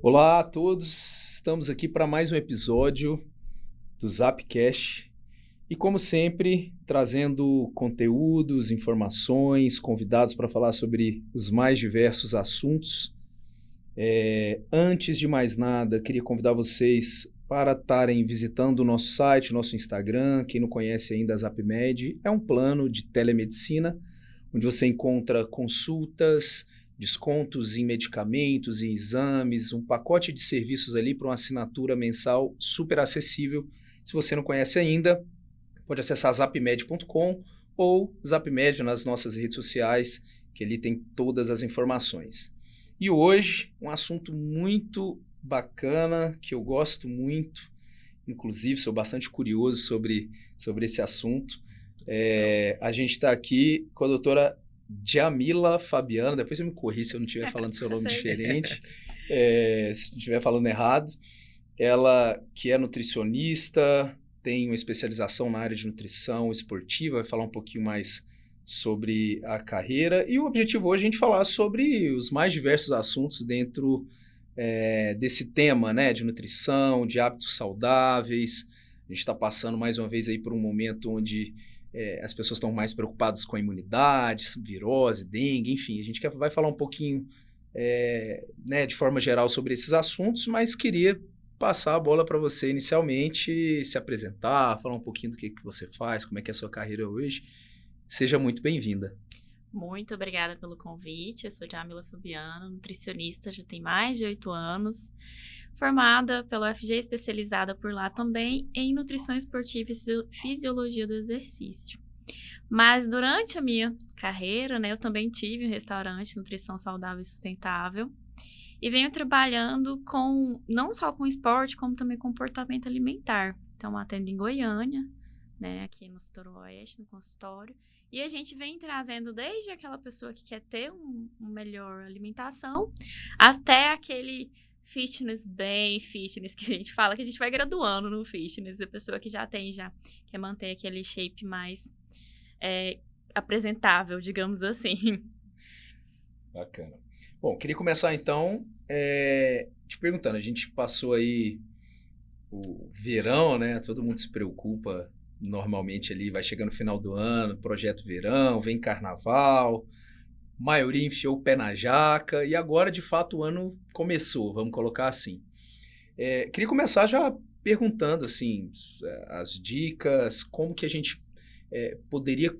Olá a todos, estamos aqui para mais um episódio do Zapcast e, como sempre, trazendo conteúdos, informações, convidados para falar sobre os mais diversos assuntos. Antes de mais nada, queria convidar vocês para estarem visitando o nosso site, o nosso Instagram. Quem não conhece ainda a ZapMed, é um plano de telemedicina onde você encontra consultas, descontos em medicamentos e exames, um pacote de serviços ali para uma assinatura mensal super acessível. Se você não conhece ainda, pode acessar zapmed.com ou Zapmed nas nossas redes sociais, que ali tem todas as informações. E hoje, um assunto muito bacana, que eu gosto muito, inclusive sou bastante curioso sobre esse assunto. A gente está aqui com a doutora Djamila Fabiano. Depois você me corri se eu não estiver falando seu nome diferente, se eu estiver falando errado. Ela que é nutricionista, tem uma especialização na área de nutrição esportiva, vai falar um pouquinho mais sobre a carreira. E o objetivo hoje é a gente falar sobre os mais diversos assuntos dentro desse tema, né, de nutrição, de hábitos saudáveis. A gente está passando mais uma vez aí por um momento onde as pessoas estão mais preocupadas com a imunidade, virose, dengue, enfim. A gente vai falar um pouquinho, né, de forma geral sobre esses assuntos, mas queria passar a bola para você inicialmente, se apresentar, falar um pouquinho do que você faz, como é que é a sua carreira hoje. Seja muito bem-vinda. Muito obrigada pelo convite. Eu sou Djamila Fabiano, nutricionista, já tem mais de 8 anos. Formada pela UFG, especializada por lá também em nutrição esportiva e fisiologia do exercício. Mas durante a minha carreira, né, eu também tive um restaurante Nutrição Saudável e Sustentável. E venho trabalhando não só com esporte, como também com comportamento alimentar. Então, atendo em Goiânia, né, aqui no setor oeste, no consultório. E a gente vem trazendo desde aquela pessoa que quer ter uma melhor alimentação, até aquele fitness que a gente fala, que a gente vai graduando no fitness. A pessoa que já quer manter aquele shape mais apresentável, digamos assim. Bacana. Bom, queria começar então te perguntando, a gente passou aí o verão, né? Todo mundo se preocupa normalmente ali, vai chegando no final do ano, projeto verão, vem carnaval, maioria enfiou o pé na jaca e agora de fato o ano começou, vamos colocar assim. Queria começar já perguntando assim, as dicas, como que a gente poderia,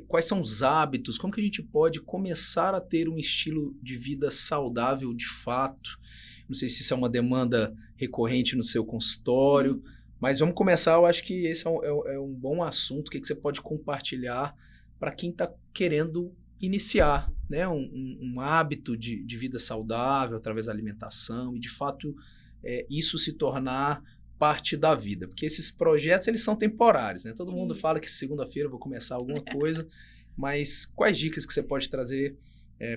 quais são os hábitos, como que a gente pode começar a ter um estilo de vida saudável de fato. Não sei se isso é uma demanda recorrente no seu consultório, mas vamos começar. Eu acho que esse é um bom assunto. O que você pode compartilhar para quem está querendo iniciar, né, um hábito de vida saudável através da alimentação e, de fato, isso se tornar parte da vida, porque esses projetos eles são temporários, né? Todo mundo fala que segunda-feira eu vou começar alguma coisa, mas quais dicas que você pode trazer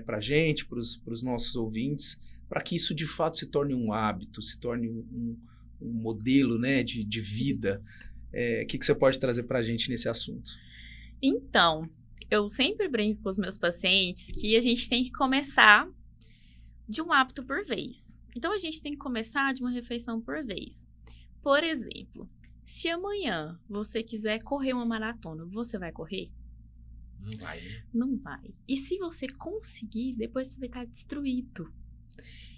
para a gente, para os nossos ouvintes, para que isso de fato se torne um hábito, se torne um modelo, né, de vida? O que você pode trazer para a gente nesse assunto? Então, eu sempre brinco com os meus pacientes que a gente tem que começar de um hábito por vez. Então, a gente tem que começar de uma refeição por vez. Por exemplo, se amanhã você quiser correr uma maratona, você vai correr? Não vai, né? Não vai. E se você conseguir, depois você vai estar destruído.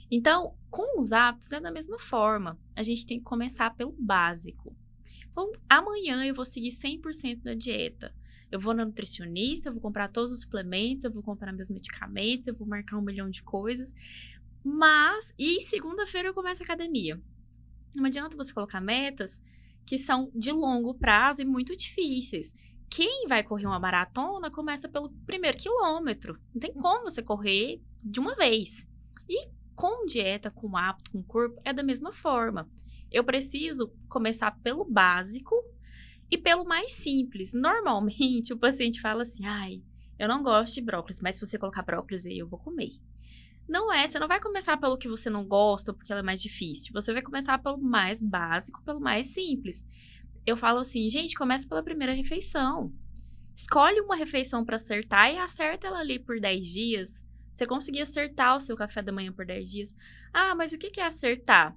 Então, com os hábitos é da mesma forma. A gente tem que começar pelo básico. Então, amanhã eu vou seguir 100% da dieta. Eu vou na nutricionista, eu vou comprar todos os suplementos, eu vou comprar meus medicamentos, eu vou marcar 1 milhão de coisas. E segunda-feira eu começo a academia. Não adianta você colocar metas que são de longo prazo e muito difíceis. Quem vai correr uma maratona começa pelo primeiro quilômetro. Não tem como você correr de uma vez. E com dieta, com hábito, com corpo, é da mesma forma. Eu preciso começar pelo básico e pelo mais simples. Normalmente, o paciente fala assim, eu não gosto de brócolis, mas se você colocar brócolis aí, eu vou comer. Você não vai começar pelo que você não gosta ou porque ela é mais difícil. Você vai começar pelo mais básico, pelo mais simples. Eu falo assim, gente, começa pela primeira refeição. Escolhe uma refeição para acertar e acerta ela ali por 10 dias. Você conseguir acertar o seu café da manhã por 10 dias. Ah, mas o que é acertar?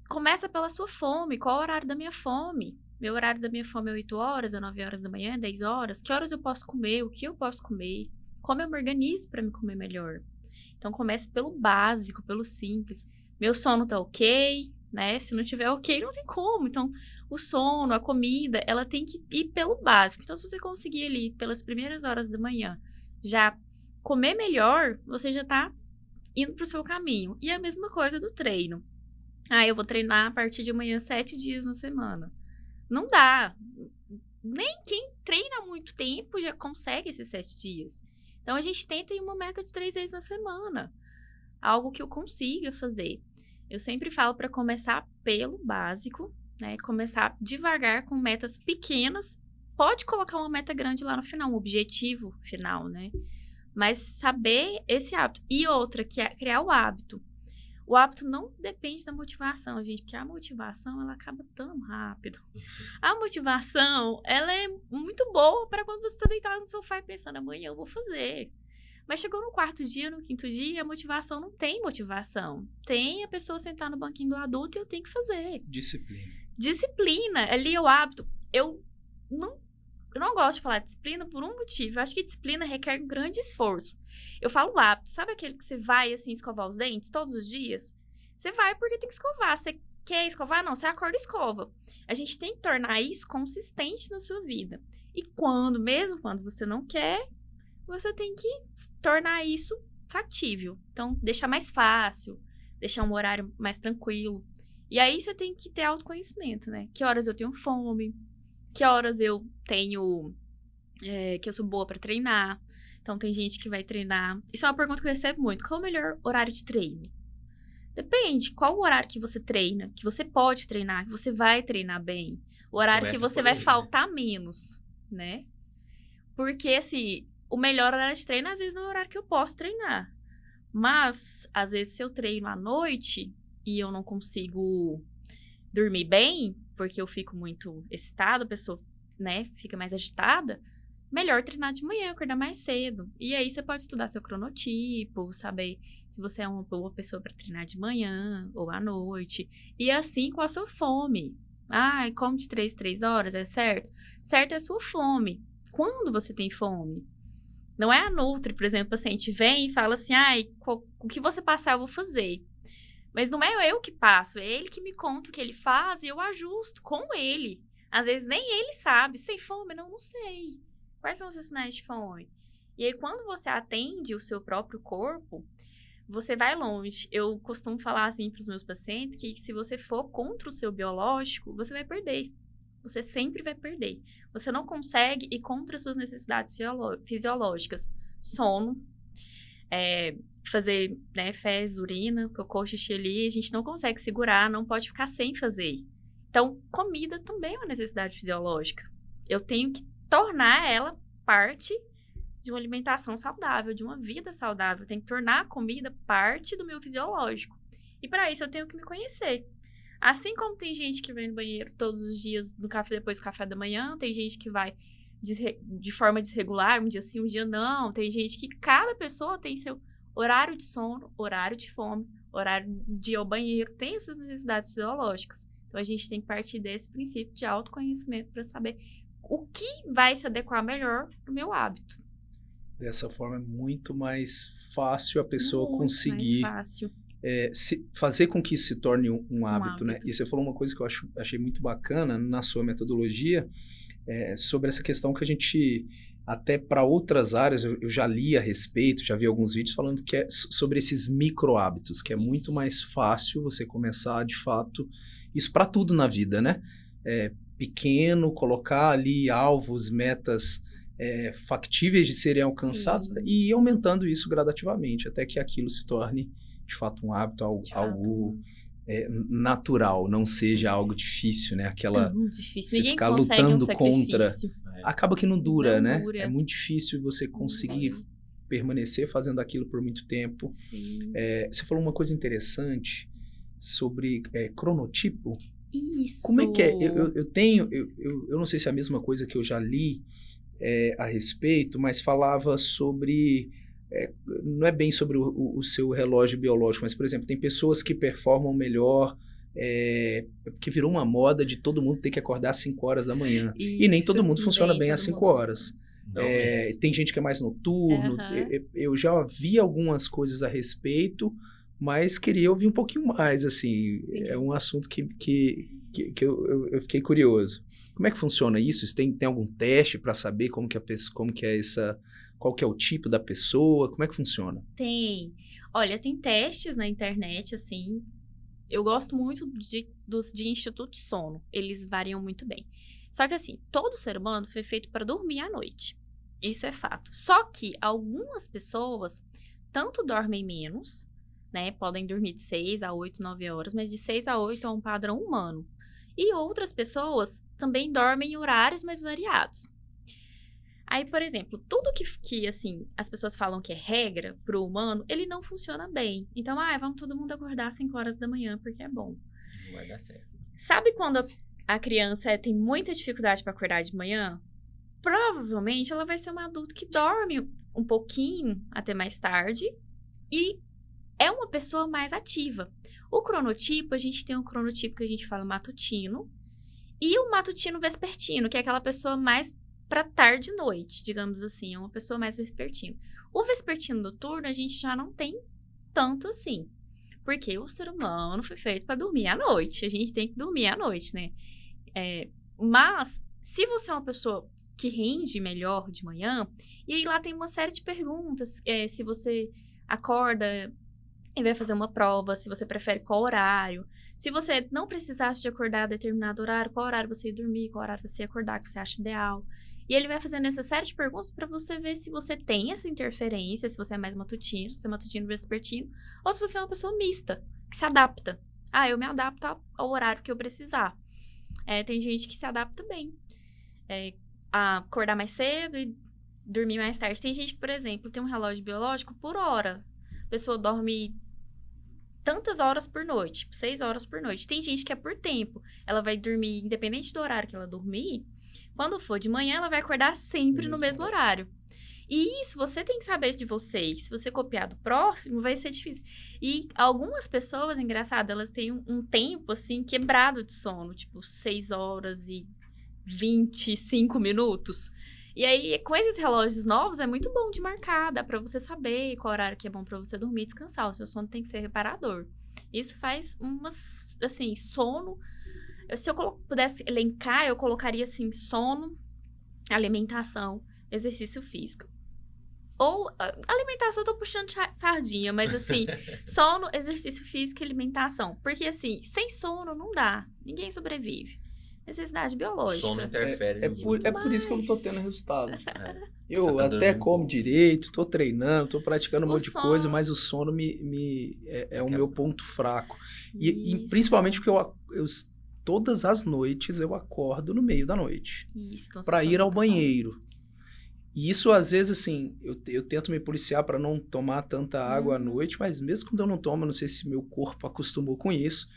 Começa pela sua fome. Qual é o horário da minha fome? Meu horário da minha fome é 8 horas, é 9 horas da manhã, é 10 horas. Que horas eu posso comer? O que eu posso comer? Como eu me organizo para me comer melhor? Então, comece pelo básico, pelo simples. Meu sono tá ok, né? Se não tiver ok, não tem como. Então, o sono, a comida, ela tem que ir pelo básico. Então, se você conseguir ali, pelas primeiras horas da manhã, já comer melhor, você já tá indo pro seu caminho. E a mesma coisa do treino. Ah, eu vou treinar a partir de amanhã 7 dias na semana. Não dá. Nem quem treina há muito tempo já consegue esses 7 dias. Então, a gente tenta ir uma meta de 3 vezes na semana. Algo que eu consiga fazer. Eu sempre falo para começar pelo básico, né? Começar devagar com metas pequenas. Pode colocar uma meta grande lá no final, um objetivo final, né? Mas saber esse hábito. E outra, que é criar o hábito. O hábito não depende da motivação, gente, porque a motivação, ela acaba tão rápido. A motivação, ela é muito boa para quando você está deitado no sofá e pensando, amanhã eu vou fazer. Mas chegou no 4º dia, no 5º dia, a motivação não tem motivação. Tem a pessoa sentar no banquinho do adulto e eu tenho que fazer. Disciplina. Disciplina, ali é o hábito. Eu não gosto de falar disciplina por um motivo. Eu acho que disciplina requer um grande esforço. Eu falo hábito. Sabe aquele que você vai, assim, escovar os dentes todos os dias? Você vai porque tem que escovar. Você quer escovar? Não, você acorda e escova. A gente tem que tornar isso consistente na sua vida. E mesmo quando você não quer, você tem que tornar isso factível. Então, deixar mais fácil, deixar um horário mais tranquilo. E aí, você tem que ter autoconhecimento, né? Que horas eu tenho fome, que horas eu tenho... que eu sou boa pra treinar. Então, tem gente que vai treinar... Isso é uma pergunta que eu recebo muito. Qual é o melhor horário de treino? Depende. Qual o horário que você treina, que você pode treinar, que você vai treinar bem. O horário que você vai faltar menos, né? Porque, assim... O melhor horário de treino, às vezes, não é o horário que eu posso treinar. Mas, às vezes, se eu treino à noite e eu não consigo dormir bem, porque eu fico muito excitada, a pessoa, né, fica mais agitada, melhor treinar de manhã, acordar mais cedo. E aí, você pode estudar seu cronotipo, saber se você é uma boa pessoa para treinar de manhã ou à noite. E assim com a sua fome. Ah, come de 3 horas, é certo? Certo é a sua fome. Quando você tem fome? Não é a Nutri, por exemplo, o paciente vem e fala assim, o que você passar eu vou fazer. Mas não é eu que passo, é ele que me conta o que ele faz e eu ajusto com ele. Às vezes nem ele sabe, você tem fome? Não sei. Quais são os seus sinais de fome? E aí quando você atende o seu próprio corpo, você vai longe. Eu costumo falar assim para os meus pacientes que se você for contra o seu biológico, você vai perder. Você sempre vai perder. Você não consegue ir contra as suas necessidades fisiológicas. Sono, fazer, né, fezes, urina, cocô, xixi ali, a gente não consegue segurar, não pode ficar sem fazer. Então, comida também é uma necessidade fisiológica. Eu tenho que tornar ela parte de uma alimentação saudável, de uma vida saudável. Eu tenho que tornar a comida parte do meu fisiológico. E para isso eu tenho que me conhecer. Assim como tem gente que vai no banheiro todos os dias depois do café da manhã, tem gente que vai de forma desregular, um dia sim, um dia não. Tem gente que cada pessoa tem seu horário de sono, horário de fome, horário de ir ao banheiro, tem as suas necessidades fisiológicas. Então a gente tem que partir desse princípio de autoconhecimento para saber o que vai se adequar melhor pro meu hábito. Dessa forma é muito mais fácil a pessoa Muito conseguir... mais fácil. fazer com que isso se torne um hábito, né? hábito. E você falou uma coisa que eu achei muito bacana na sua metodologia, sobre essa questão que a gente, até para outras áreas, eu já li a respeito, já vi alguns vídeos falando que é sobre esses micro hábitos, que é muito mais fácil você começar, de fato, isso para tudo na vida, né? Pequeno, colocar ali alvos, metas factíveis de serem alcançados e ir aumentando isso gradativamente, até que aquilo se torne de fato um hábito, algo natural, não seja algo difícil, né? Aquela difícil. Você Ninguém ficar consegue lutando um contra, acaba que não dura, Não né? dura. É muito difícil você conseguir permanecer fazendo aquilo por muito tempo. Você falou uma coisa interessante sobre cronotipo. Isso. Como é que é? Eu não sei se é a mesma coisa que eu já li a respeito, mas falava sobre não é bem sobre o seu relógio biológico, mas, por exemplo, tem pessoas que performam melhor, porque virou uma moda de todo mundo ter que acordar às 5 horas da manhã. E nem todo mundo funciona bem às 5 horas. Tem gente que é mais noturno. Eu já vi algumas coisas a respeito, mas queria ouvir um pouquinho mais, assim. Sim. É um assunto que eu fiquei curioso. Como é que funciona isso? Tem algum teste para saber como que é essa, qual que é o tipo da pessoa? Como é que funciona? Tem. Olha, tem testes na internet, assim. Eu gosto muito dos de Instituto de Sono. Eles variam muito bem. Só que, assim, todo ser humano foi feito para dormir à noite. Isso é fato. Só que algumas pessoas tanto dormem menos, né? Podem dormir de 6 a 8, 9 horas, mas de 6 a 8 é um padrão humano. E outras pessoas também dormem em horários mais variados. Aí, por exemplo, tudo que assim, as pessoas falam que é regra pro humano, ele não funciona bem. Então, vamos todo mundo acordar às 5 horas da manhã porque é bom. Não vai dar certo. Sabe quando a criança tem muita dificuldade para acordar de manhã? Provavelmente ela vai ser uma adulta que dorme um pouquinho até mais tarde e é uma pessoa mais ativa. O cronotipo, a gente tem um cronotipo que a gente fala matutino e o matutino vespertino, que é aquela pessoa mais para tarde e noite, digamos assim, é uma pessoa mais vespertino. O vespertino noturno a gente já não tem tanto assim, porque o ser humano foi feito para dormir à noite, a gente tem que dormir à noite, né? Mas, se você é uma pessoa que rende melhor de manhã, e aí lá tem uma série de perguntas, se você acorda e vai fazer uma prova, se você prefere qual horário, se você não precisasse de acordar a determinado horário, qual horário você ia dormir, qual horário você ia acordar, que você acha ideal. E ele vai fazendo essa série de perguntas para você ver se você tem essa interferência, se você é mais matutino, se você é matutino vespertino, ou se você é uma pessoa mista, que se adapta. Eu me adapto ao horário que eu precisar. Tem gente que se adapta bem a acordar mais cedo e dormir mais tarde. Tem gente que, por exemplo, tem um relógio biológico por hora. A pessoa dorme tantas horas por noite, tipo 6 horas por noite. Tem gente que é por tempo. Ela vai dormir, independente do horário que ela dormir, quando for de manhã, ela vai acordar sempre no mesmo horário. E isso você tem que saber de você. Se você copiar do próximo, vai ser difícil. E algumas pessoas, engraçado, elas têm um tempo, assim, quebrado de sono. Tipo, 6 horas e 25 minutos. E aí, com esses relógios novos, é muito bom de marcar. Dá pra você saber qual horário que é bom pra você dormir e descansar. O seu sono tem que ser reparador. Isso faz assim, sono... Se eu pudesse elencar, eu colocaria, assim, sono, alimentação, exercício físico. Ou, alimentação eu tô puxando sardinha, mas assim, sono, exercício físico e alimentação. Porque assim, sem sono não dá, ninguém sobrevive. Necessidade biológica. Sono interfere é por isso que eu não tô tendo resultado. Eu Você tá até dormindo como pouco. direito, tô treinando, tô praticando um O monte de sono- coisa, mas o sono é o meu ponto fraco. E Isso. principalmente porque todas as noites eu acordo no meio da noite Isso, então, para seu ir sono ao tá bom. banheiro. E isso, às vezes, assim, eu tento me policiar para não tomar tanta água à noite, mas mesmo quando eu não tomo, eu não sei se meu corpo acostumou com isso,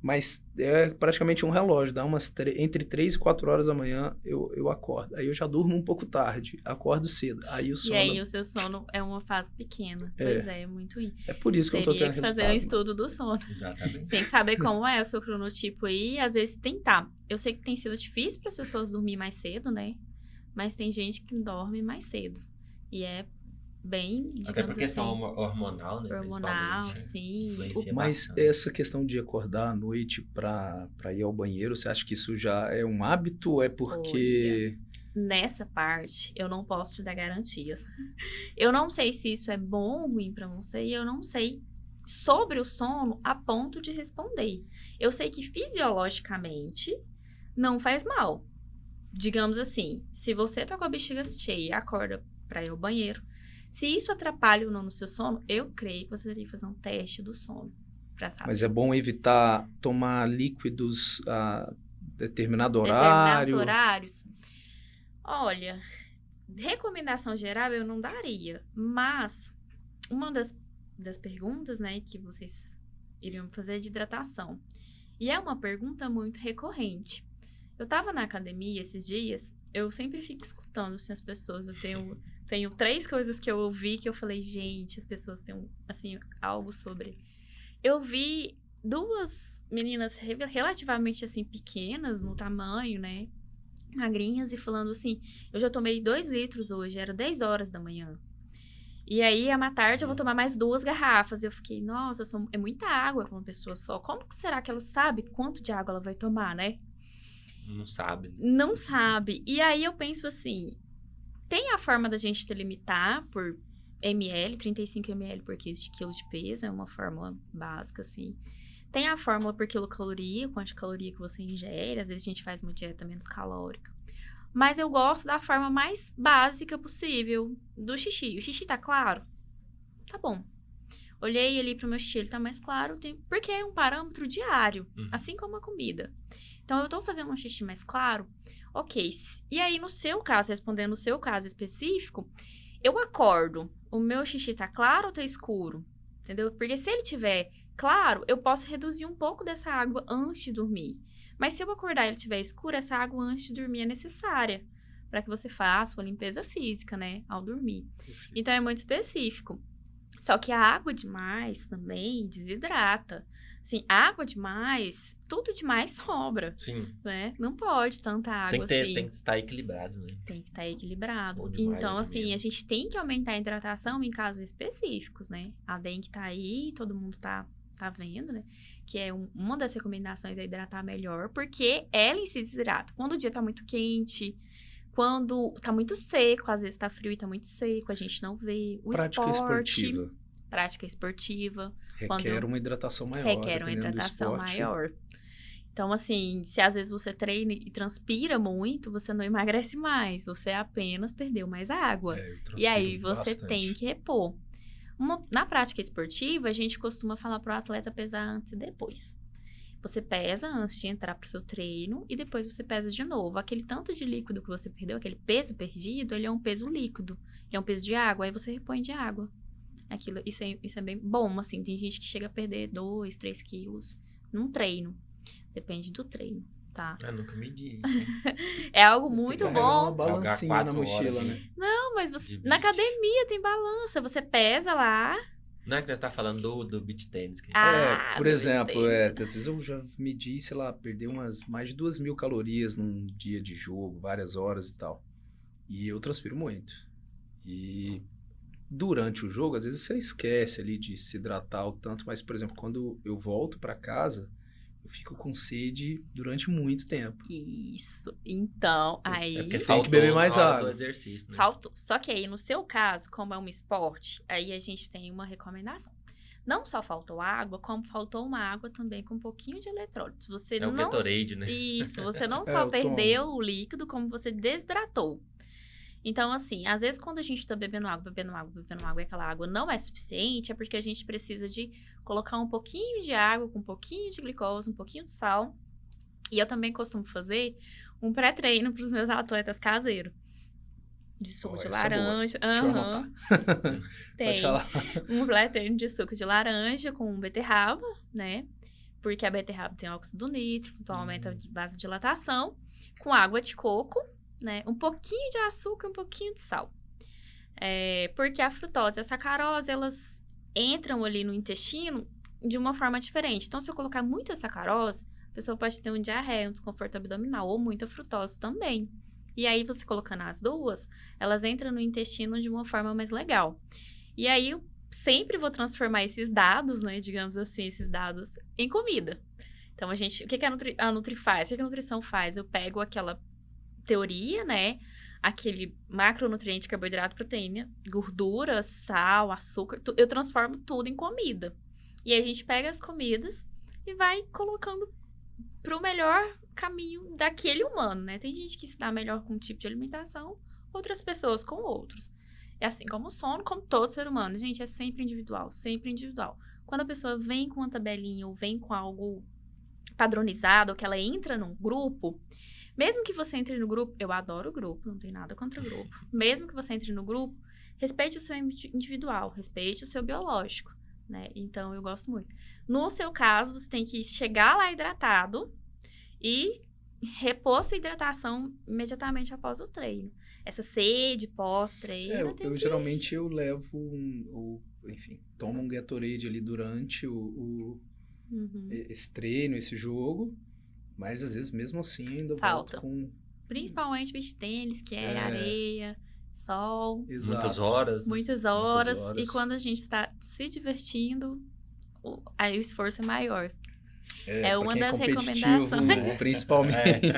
mas é praticamente um relógio, dá entre 3 e 4 horas da manhã eu acordo. Aí eu já durmo um pouco tarde, acordo cedo. Aí o sono... E aí o seu sono é uma fase pequena. Pois é muito ruim. É por isso que eu não tô Teria tendo que fazer resultado. um estudo do sono. Exatamente. Sem saber como é o seu cronotipo aí, às vezes tentar. Eu sei que tem sido difícil para as pessoas dormir mais cedo, né? Mas tem gente que dorme mais cedo. E é bem, digamos Até por questão assim, hormonal, né? hormonal, principalmente, né? sim. Influencia Mas bastante. essa questão de acordar à noite para ir ao banheiro, você acha que isso já é um hábito ou é porque... Nessa parte, eu não posso te dar garantias. Eu não sei se isso é bom ou ruim pra você e eu não sei sobre o sono a ponto de responder. Eu sei que fisiologicamente não faz mal. Digamos assim, se você tá com a bexiga cheia e acorda pra ir ao banheiro, se isso atrapalha ou não no seu sono, eu creio que você teria que fazer um teste do sono pra saber. Mas é bom evitar tomar líquidos a determinado Determinados horário. horários. Olha, recomendação geral eu não daria, mas uma das perguntas, né, que vocês iriam fazer é de hidratação. E é uma pergunta muito recorrente. Eu tava na academia esses dias, eu sempre fico escutando assim, as pessoas, eu tenho Tenho 3 coisas que eu ouvi que eu falei, gente, as pessoas têm, assim, algo sobre... Eu vi 2 meninas relativamente, assim, pequenas no tamanho, né? Magrinhas, e falando assim, eu já tomei 2 litros hoje, era 10 horas da manhã. E aí, à tarde, eu vou tomar mais 2 garrafas. Eu fiquei, nossa, é muita água pra uma pessoa só. Como que será que ela sabe quanto de água ela vai tomar, né? Não sabe. Não sabe. E aí, eu penso assim, tem a forma da gente delimitar por ml, 35 ml por quilo de peso, é uma fórmula básica, assim. Tem a fórmula por quilocaloria, quanto de caloria que você ingere, às vezes a gente faz uma dieta menos calórica. Mas eu gosto da forma mais básica possível do xixi. O xixi tá claro? Tá bom. Olhei ali pro meu xixi, ele tá mais claro, porque é um parâmetro diário, assim como a comida. Então, eu tô fazendo um xixi mais claro, ok. E aí, no seu caso, respondendo no seu caso específico, eu acordo, o meu xixi tá claro ou tá escuro? Entendeu? Porque se ele tiver claro, eu posso reduzir um pouco dessa água antes de dormir. Mas se eu acordar e ele estiver escuro, essa água antes de dormir é necessária para que você faça uma limpeza física, né, ao dormir. Então, é muito específico. Só que a água demais também desidrata. Assim, água demais, tudo demais sobra. Sim. Né? Não pode tanta água assim. Tem que estar equilibrado, né? Tem que estar equilibrado. Ou demais, Então, ou de assim, menos. a gente tem que aumentar a hidratação em casos específicos, né? A dengue tá aí, todo mundo tá vendo, né? Que é uma das recomendações é hidratar melhor, porque ela em si desidrata. Quando o dia tá muito quente, quando tá muito seco, às vezes tá frio e tá muito seco, a gente não vê. O Prática esporte, esportiva. prática esportiva. Requer uma hidratação maior. Requer uma dependendo do hidratação esporte. maior. Então, assim, se às vezes você treina e transpira muito, você não emagrece mais, você apenas perdeu mais água. Eu E aí transpiro você bastante. tem que repor. Na prática esportiva, a gente costuma falar para o atleta pesar antes e depois. Você pesa antes de entrar pro seu treino e depois você pesa de novo. Aquele tanto de líquido que você perdeu, aquele peso perdido, ele é um peso líquido. Ele é um peso de água, aí você repõe de água. Isso é bem bom, assim. Tem gente que chega a perder 2, 3 quilos num treino. Depende do treino, tá? Eu nunca medi. É algo muito Tem que carregar uma bom. balancinha na 4 mochila, horas de- né? Não, mas você, de na beach. academia tem balança. Você pesa lá. Não é que nós tá falando do beach tennis. Que Por do exemplo, Stacy. às vezes eu já medi, sei lá, perder mais de 2.000 calorias num dia de jogo, várias horas e tal. E eu transpiro muito. E durante o jogo, às vezes você esquece ali de se hidratar o tanto, mas, por exemplo, quando eu volto pra casa, eu fico com sede durante muito tempo. Isso. Então, aí... É porque Tem faltou que beber mais na hora água. do exercício, né? Faltou. Só que aí, no seu caso, como é um esporte, aí a gente tem uma recomendação. Não só faltou água, como faltou uma água também com um pouquinho de eletrólitos. Você É o não... Gatorade, né? Isso. Você não eu só perdeu tomo. o líquido, como você desidratou. Então, assim, às vezes quando a gente tá bebendo água e aquela água não é suficiente, é porque a gente precisa de colocar um pouquinho de água com um pouquinho de glicose, um pouquinho de sal. E eu também costumo fazer um pré-treino para os meus atletas caseiros. De suco de Essa é boa. laranja. Deixa eu Aham. anotar. Pode Tem falar. um pré-treino de suco de laranja com beterraba, né? Porque a beterraba tem óxido nítrico, então aumenta a vasodilatação. Com água de coco, né? Um pouquinho de açúcar e um pouquinho de sal. Porque a frutose e a sacarose, elas entram ali no intestino de uma forma diferente. Então, se eu colocar muita sacarose, a pessoa pode ter um diarreia, um desconforto abdominal, ou muita frutose também. E aí, você colocando as duas, elas entram no intestino de uma forma mais legal. E aí, eu sempre vou transformar esses dados, né, digamos assim, esses dados em comida. Então, o que a Nutri faz? O que a nutrição faz? Eu pego aquela teoria, né, aquele macronutriente, carboidrato, proteína, gordura, sal, açúcar, eu transformo tudo em comida. E aí a gente pega as comidas e vai colocando pro melhor caminho daquele humano, né? Tem gente que se dá melhor com um tipo de alimentação, outras pessoas com outros. É assim como o sono, como todo ser humano. Gente, é sempre individual, sempre individual. Quando a pessoa vem com uma tabelinha ou vem com algo padronizado, ou que ela entra num grupo, mesmo que você entre no grupo, eu adoro o grupo, não tem nada contra o grupo. Mesmo que você entre no grupo, respeite o seu individual, respeite o seu biológico, né? Então, eu gosto muito. No seu caso, você tem que chegar lá hidratado e repor sua hidratação imediatamente após o treino. essa sede pós-treino. Eu geralmente eu levo enfim, tomo um Gatorade ali durante esse treino, esse jogo, mas às vezes mesmo assim ainda Falta. volto com... Principalmente beach tênis, que é areia, sol. Exato. Muitas horas. Né? Muitas horas. E quando a gente está se divertindo, aí o esforço é maior. É uma das recomendações. Principalmente.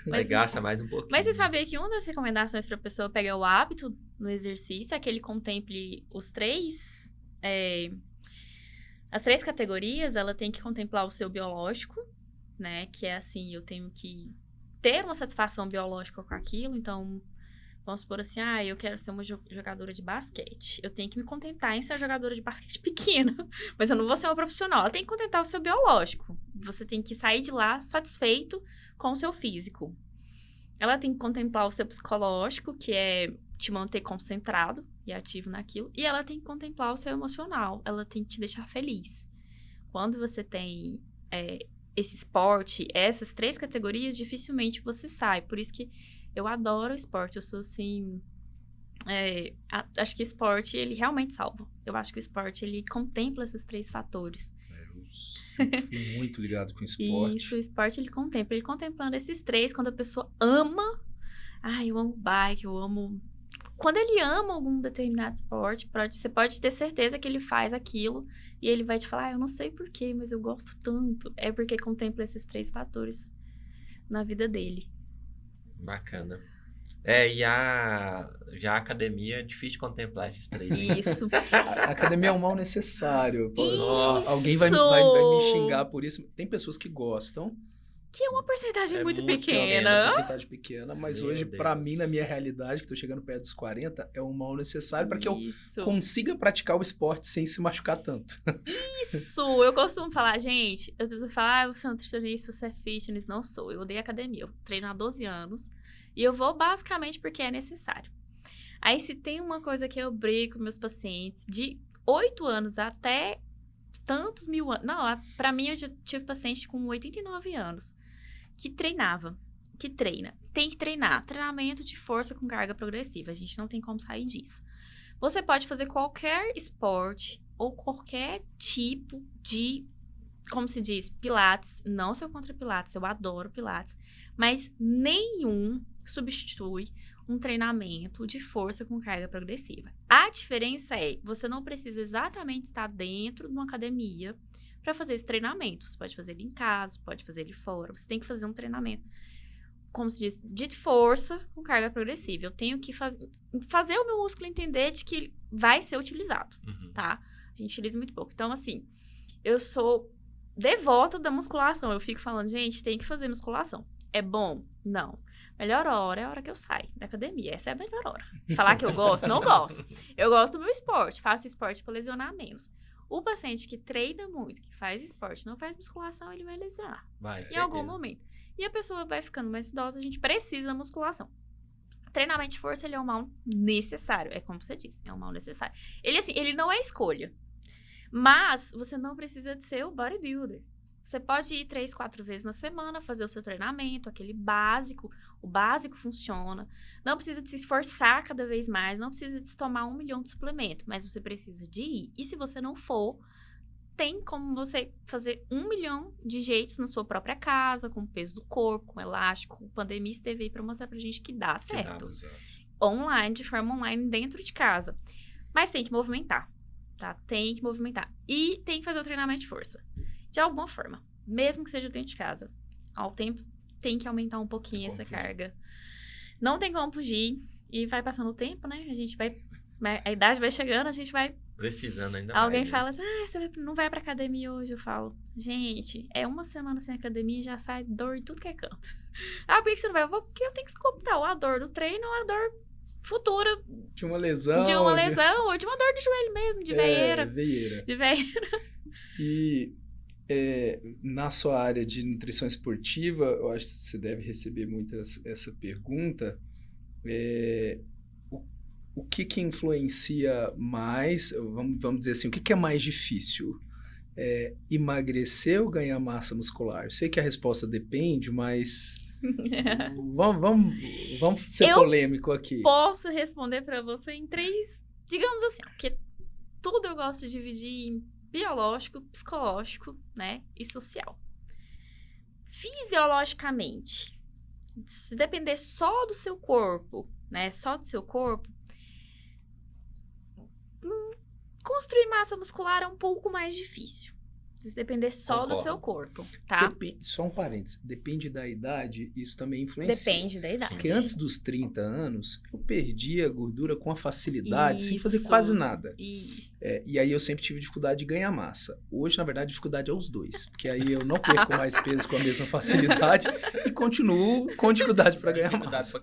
Mas gasta mais um pouquinho. Mas você sabia que uma das recomendações para a pessoa pegar o hábito no exercício é que ele contemple as três categorias. Ela tem que contemplar o seu biológico, né? Que é assim, eu tenho que ter uma satisfação biológica com aquilo. Então, vamos supor assim, eu quero ser uma jogadora de basquete. Eu tenho que me contentar em ser jogadora de basquete pequena. Mas eu não vou ser uma profissional. Ela tem que contentar o seu biológico. Você tem que sair de lá satisfeito com o seu físico. Ela tem que contemplar o seu psicológico, que é te manter concentrado e ativo naquilo. E ela tem que contemplar o seu emocional. Ela tem que te deixar feliz. Quando você tem esse esporte, essas três categorias, dificilmente você sai. Por isso que eu adoro o esporte. Eu sou assim... acho que o esporte, ele realmente salva. Eu acho que o esporte, ele contempla esses três fatores. Eu sempre fui muito ligado com o esporte. Isso, o esporte, ele contempla. Ele contemplando esses três, quando a pessoa ama... eu amo bike, eu amo... Quando ele ama algum determinado esporte, você pode ter certeza que ele faz aquilo e ele vai te falar, eu não sei porquê, mas eu gosto tanto. É porque contempla esses três fatores na vida dele. Bacana. Já a academia é difícil de contemplar esses três. Isso. A academia é um mal necessário. Isso! Alguém vai me xingar por isso. Tem pessoas que gostam. Que é uma porcentagem muito É uma pequena. porcentagem pequena, mas hoje, pra mim, na minha realidade, que tô chegando perto dos 40, é um mal necessário para que eu consiga praticar o esporte sem se machucar tanto. Isso! Eu costumo falar, gente, eu preciso falar, você é nutricionista, você é fitness, não sou. Eu odeio academia, eu treino há 12 anos e eu vou basicamente porque é necessário. Aí, se tem uma coisa que eu brigo com meus pacientes, de 8 anos até tantos mil anos... Não, pra mim, eu já tive paciente com 89 anos. Que treina. Tem que treinar. Treinamento de força com carga progressiva. A gente não tem como sair disso. Você pode fazer qualquer esporte ou qualquer tipo de, como se diz, pilates. Não sou contra pilates, eu adoro pilates. Mas nenhum substitui um treinamento de força com carga progressiva. A diferença é, você não precisa exatamente estar dentro de uma academia para fazer esse treinamento. Você pode fazer ele em casa, pode fazer ele fora. Você tem que fazer um treinamento, como se diz, de força com carga progressiva. Eu tenho que fazer o meu músculo entender de que ele vai ser utilizado, tá? A gente utiliza muito pouco. Então, assim, eu sou devota da musculação. Eu fico falando, gente, tem que fazer musculação. É bom? Não. Melhor hora é a hora que eu saio da academia. Essa é a melhor hora. Falar que eu gosto? Não gosto. Eu gosto do meu esporte. Faço esporte para lesionar menos. O paciente que treina muito, que faz esporte, não faz musculação, ele vai lesionar. Em algum momento. E a pessoa vai ficando mais idosa, a gente precisa da musculação. Treinamento de força, ele é um mal necessário. É como você disse, é um mal necessário. Ele, assim, ele não é escolha. Mas você não precisa de ser o bodybuilder. Você pode ir 3, 4 vezes na semana, fazer o seu treinamento, aquele básico. O básico funciona. Não precisa de se esforçar cada vez mais. Não precisa de tomar 1 milhão de suplementos. Mas você precisa de ir. E se você não for, tem como você fazer 1 milhão de jeitos na sua própria casa, com o peso do corpo, com elástico. A pandemia esteve aí para mostrar pra gente que dá certo. Online, de forma online, dentro de casa. Mas tem que movimentar, tá? Tem que movimentar. E tem que fazer o treinamento de força. De alguma forma, mesmo que seja dentro de casa. Ao tempo, tem que aumentar um pouquinho essa carga. Não tem como fugir. E vai passando o tempo, né? A gente vai... A idade vai chegando, a gente vai... Precisando ainda Alguém mais, fala assim, você não vai pra academia hoje? Eu falo, gente, é 1 semana sem academia e já sai dor em tudo que é canto. Por que você não vai? Eu vou porque eu tenho que escutar a dor do treino ou a dor futura. De uma lesão. De uma lesão ou de uma dor de joelho mesmo, de veieira. De veieira. E... na sua área de nutrição esportiva, eu acho que você deve receber muito essa pergunta. O que influencia mais, vamos dizer assim, o que é mais difícil? Emagrecer ou ganhar massa muscular? Eu sei que a resposta depende, mas Vamos ser Eu polêmico aqui. Posso responder para você em 3, digamos assim, porque tudo eu gosto de dividir em biológico, psicológico, né, e social. Fisiologicamente, se depender só do seu corpo, né, só do seu corpo, construir massa muscular é um pouco mais difícil. Se depender só do seu corpo, tá? Só um parênteses. Depende da idade, isso também influencia. Depende da idade. Porque antes dos 30 anos, eu perdia gordura com a facilidade, sem fazer quase nada. Isso. E aí eu sempre tive dificuldade de ganhar massa. Hoje, na verdade, a dificuldade é os dois. Porque aí eu não perco mais peso com a mesma facilidade e continuo com dificuldade para ganhar massa.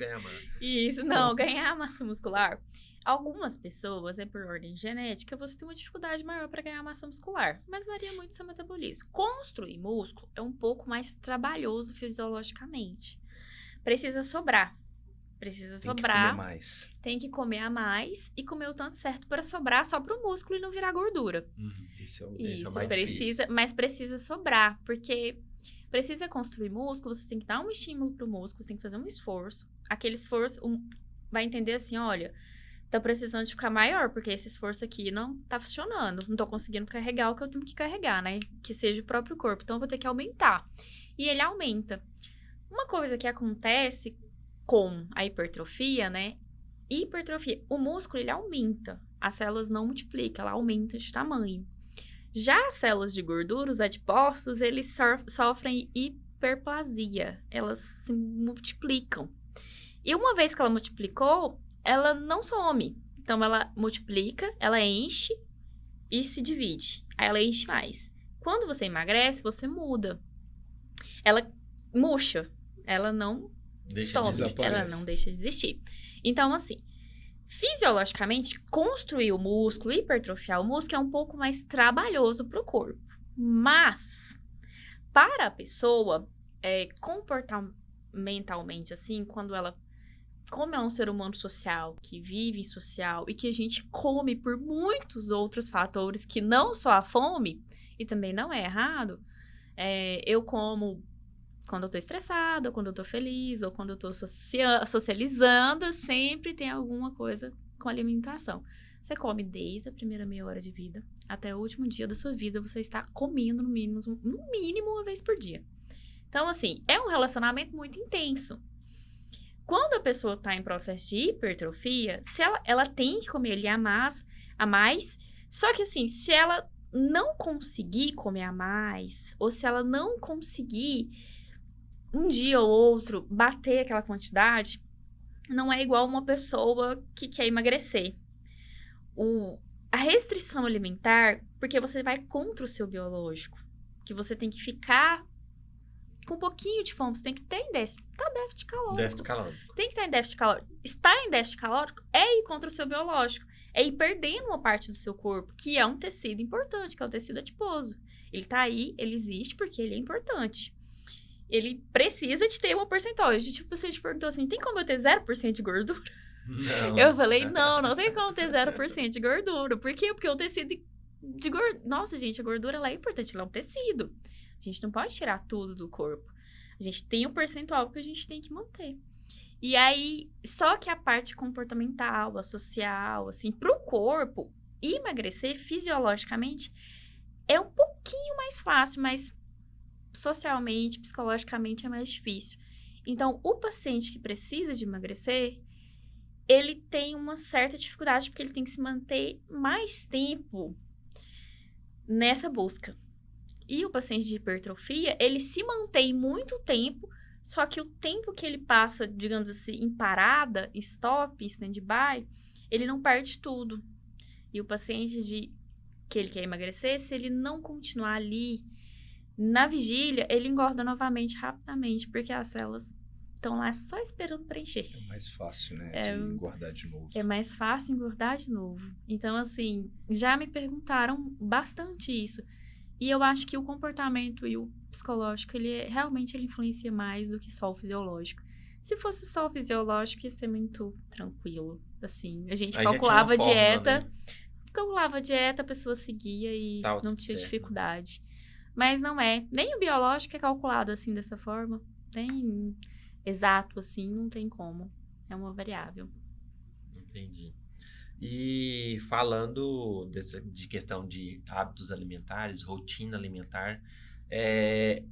Isso, não, ganhar massa muscular. Algumas pessoas, por ordem genética, você tem uma dificuldade maior para ganhar massa muscular, mas varia muito do seu metabolismo. Construir músculo é um pouco mais trabalhoso fisiologicamente. Precisa sobrar. Precisa sobrar. Tem que comer mais. Tem que comer a mais e comer o tanto certo para sobrar só para o músculo e não virar gordura. Esse é o mais precisa, mas precisa sobrar, porque precisa construir músculo, você tem que dar um estímulo para o músculo, você tem que fazer um esforço. Aquele esforço vai entender assim, olha, tá precisando de ficar maior, porque esse esforço aqui não tá funcionando. Não tô conseguindo carregar o que eu tenho que carregar, né? Que seja o próprio corpo. Então, eu vou ter que aumentar. E ele aumenta. Uma coisa que acontece com a hipertrofia, né? Hipertrofia. O músculo, ele aumenta. As células não multiplicam, ela aumenta de tamanho. Já as células de gordura, os adipócitos, eles sofrem hiperplasia. Elas se multiplicam. E uma vez que ela multiplicou, ela não some. Então, ela multiplica, ela enche e se divide. Aí ela enche mais. Quando você emagrece, você muda. Ela murcha. Ela não some. Ela não deixa de existir. Então, assim, fisiologicamente, construir o músculo, hipertrofiar o músculo é um pouco mais trabalhoso para o corpo. Mas, para a pessoa, comportamentalmente, assim, como é um ser humano social, que vive em social e que a gente come por muitos outros fatores que não só a fome, e também não é errado, eu como quando eu tô estressada, ou quando eu tô feliz, ou quando eu tô socializando, sempre tem alguma coisa com alimentação. Você come desde a primeira meia hora de vida até o último dia da sua vida, você está comendo no mínimo uma vez por dia. Então, assim, é um relacionamento muito intenso. Quando a pessoa está em processo de hipertrofia, se ela tem que comer ali a mais, só que assim, se ela não conseguir comer a mais, ou se ela não conseguir um dia ou outro bater aquela quantidade, não é igual uma pessoa que quer emagrecer. A restrição alimentar, porque você vai contra o seu biológico, que você tem que ficar com um pouquinho de fome, você tem que ter em déficit calórico. Tem que estar em déficit calórico. Estar em déficit calórico é ir contra o seu biológico. É ir perdendo uma parte do seu corpo, que é um tecido importante, que é o tecido adiposo. Ele tá aí, ele existe porque ele é importante. Ele precisa de ter uma porcentagem. Tipo, você te perguntou assim, tem como eu ter 0% de gordura? Não. Eu falei, não tem como ter 0% de gordura. Por quê? Porque o tecido de gordura... Nossa, gente, a gordura ela é importante, ela é um tecido. A gente não pode tirar tudo do corpo. A gente tem um percentual que a gente tem que manter. E aí, só que a parte comportamental, a social, assim, pro corpo, emagrecer fisiologicamente é um pouquinho mais fácil, mas socialmente, psicologicamente é mais difícil. Então, o paciente que precisa de emagrecer, ele tem uma certa dificuldade, porque ele tem que se manter mais tempo nessa busca. E o paciente de hipertrofia, ele se mantém muito tempo, só que o tempo que ele passa, digamos assim, em parada, stop, stand-by, ele não perde tudo. E o paciente que ele quer emagrecer, se ele não continuar ali na vigília, ele engorda novamente rapidamente, porque as células estão lá só esperando preencher. É mais fácil, né, de engordar de novo. É mais fácil engordar de novo. Então, assim, já me perguntaram bastante isso. E eu acho que o comportamento e o psicológico, realmente ele influencia mais do que só o fisiológico. Se fosse só o fisiológico, ia ser muito tranquilo. Assim, a gente calculava a dieta, a pessoa seguia e não tinha dificuldade. Mas não é. Nem o biológico é calculado assim dessa forma. exato assim, não tem como. É uma variável. Entendi. E falando de questão de hábitos alimentares, rotina alimentar,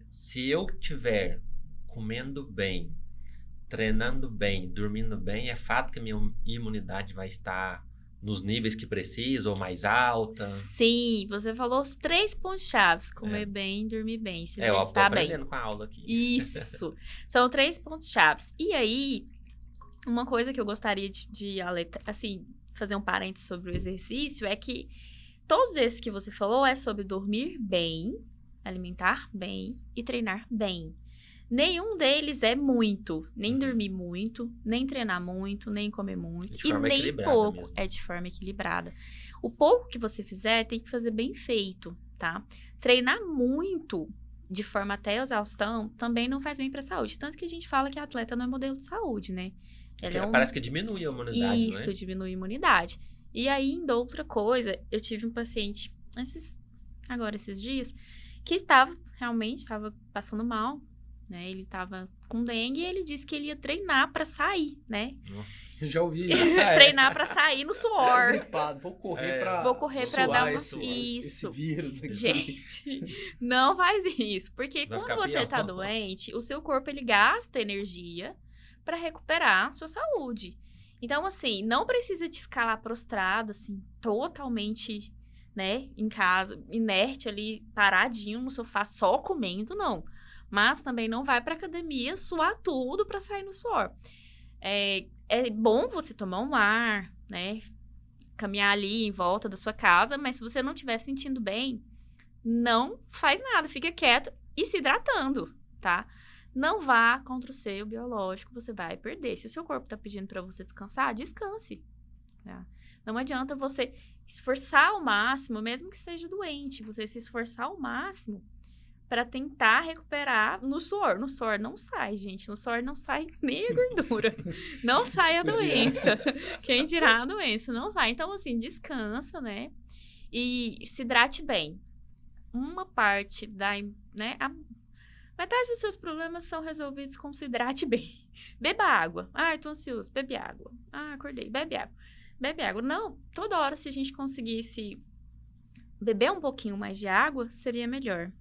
se eu tiver comendo bem, treinando bem, dormindo bem, é fato que a minha imunidade vai estar nos níveis que precisa ou mais alta? Sim, você falou os 3 pontos chaves: comer bem, dormir bem, se Eu tô exercitar bem. aprendendo com a aula aqui. Isso. São 3 pontos chaves. E aí, uma coisa que eu gostaria de assim, fazer um parênteses sobre o exercício é que todos esses que você falou é sobre dormir bem, alimentar bem e treinar bem. Nenhum deles é muito, nem dormir muito, nem treinar muito, nem comer muito, De e forma nem equilibrada pouco. mesmo. É de forma equilibrada. O pouco que você fizer tem que fazer bem feito, tá? Treinar muito de forma até exaustão também não faz bem pra saúde. Tanto que a gente fala que a atleta não é modelo de saúde, né? Ela Parece que diminui a imunidade, Isso, não é? diminui a imunidade. E ainda outra coisa, eu tive um paciente esses dias que realmente estava passando mal, né? Ele estava com dengue e ele disse que ele ia treinar para sair, né? Eu já ouvi isso. Treinar para sair no suor. Gripado, vou correr pra dar uma... esse vírus aqui. Gente, não faz isso, porque Vai quando ficar você pior. tá doente, o seu corpo ele gasta energia para recuperar a sua saúde. Então, assim, não precisa de ficar lá prostrado, assim, totalmente, né, em casa, inerte ali, paradinho no sofá, só comendo, não. Mas também não vai pra academia suar tudo pra sair no suor. É bom você tomar um ar, né, caminhar ali em volta da sua casa, mas se você não estiver sentindo bem, não faz nada, fica quieto e se hidratando, tá? Não vá contra o seu biológico, você vai perder. Se o seu corpo tá pedindo pra você descansar, descanse. Tá? Não adianta você esforçar ao máximo, mesmo que seja doente, você se esforçar ao máximo pra tentar recuperar no suor. No suor não sai, gente. No suor não sai nem a gordura. Não sai a doença. Quem dirá a doença? Não sai. Então, assim, descansa, né? E se hidrate bem. Uma parte né? Metade dos seus problemas são resolvidos com se hidrate bem. Beba água. Ah, eu tô ansioso. Bebe água. Ah, acordei. Bebe água. Bebe água. Não, toda hora se a gente conseguisse beber um pouquinho mais de água, seria melhor.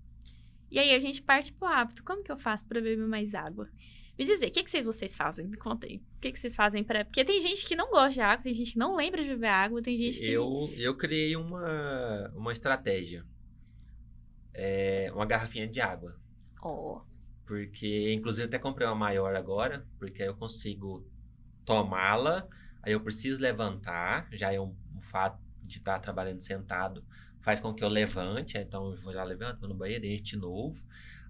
E aí a gente parte pro hábito. Como que eu faço para beber mais água? Me dizer, o que vocês fazem? Me conta aí. O que vocês fazem para... Porque tem gente que não gosta de água, tem gente que não lembra de beber água, tem gente que... Eu criei uma estratégia. Uma garrafinha de água. Porque, inclusive, até comprei uma maior agora, porque aí eu consigo tomá-la, aí eu preciso levantar, já é um fato de estar trabalhando sentado, faz com que eu levante, então eu vou já levanto, vou no banheiro, de novo.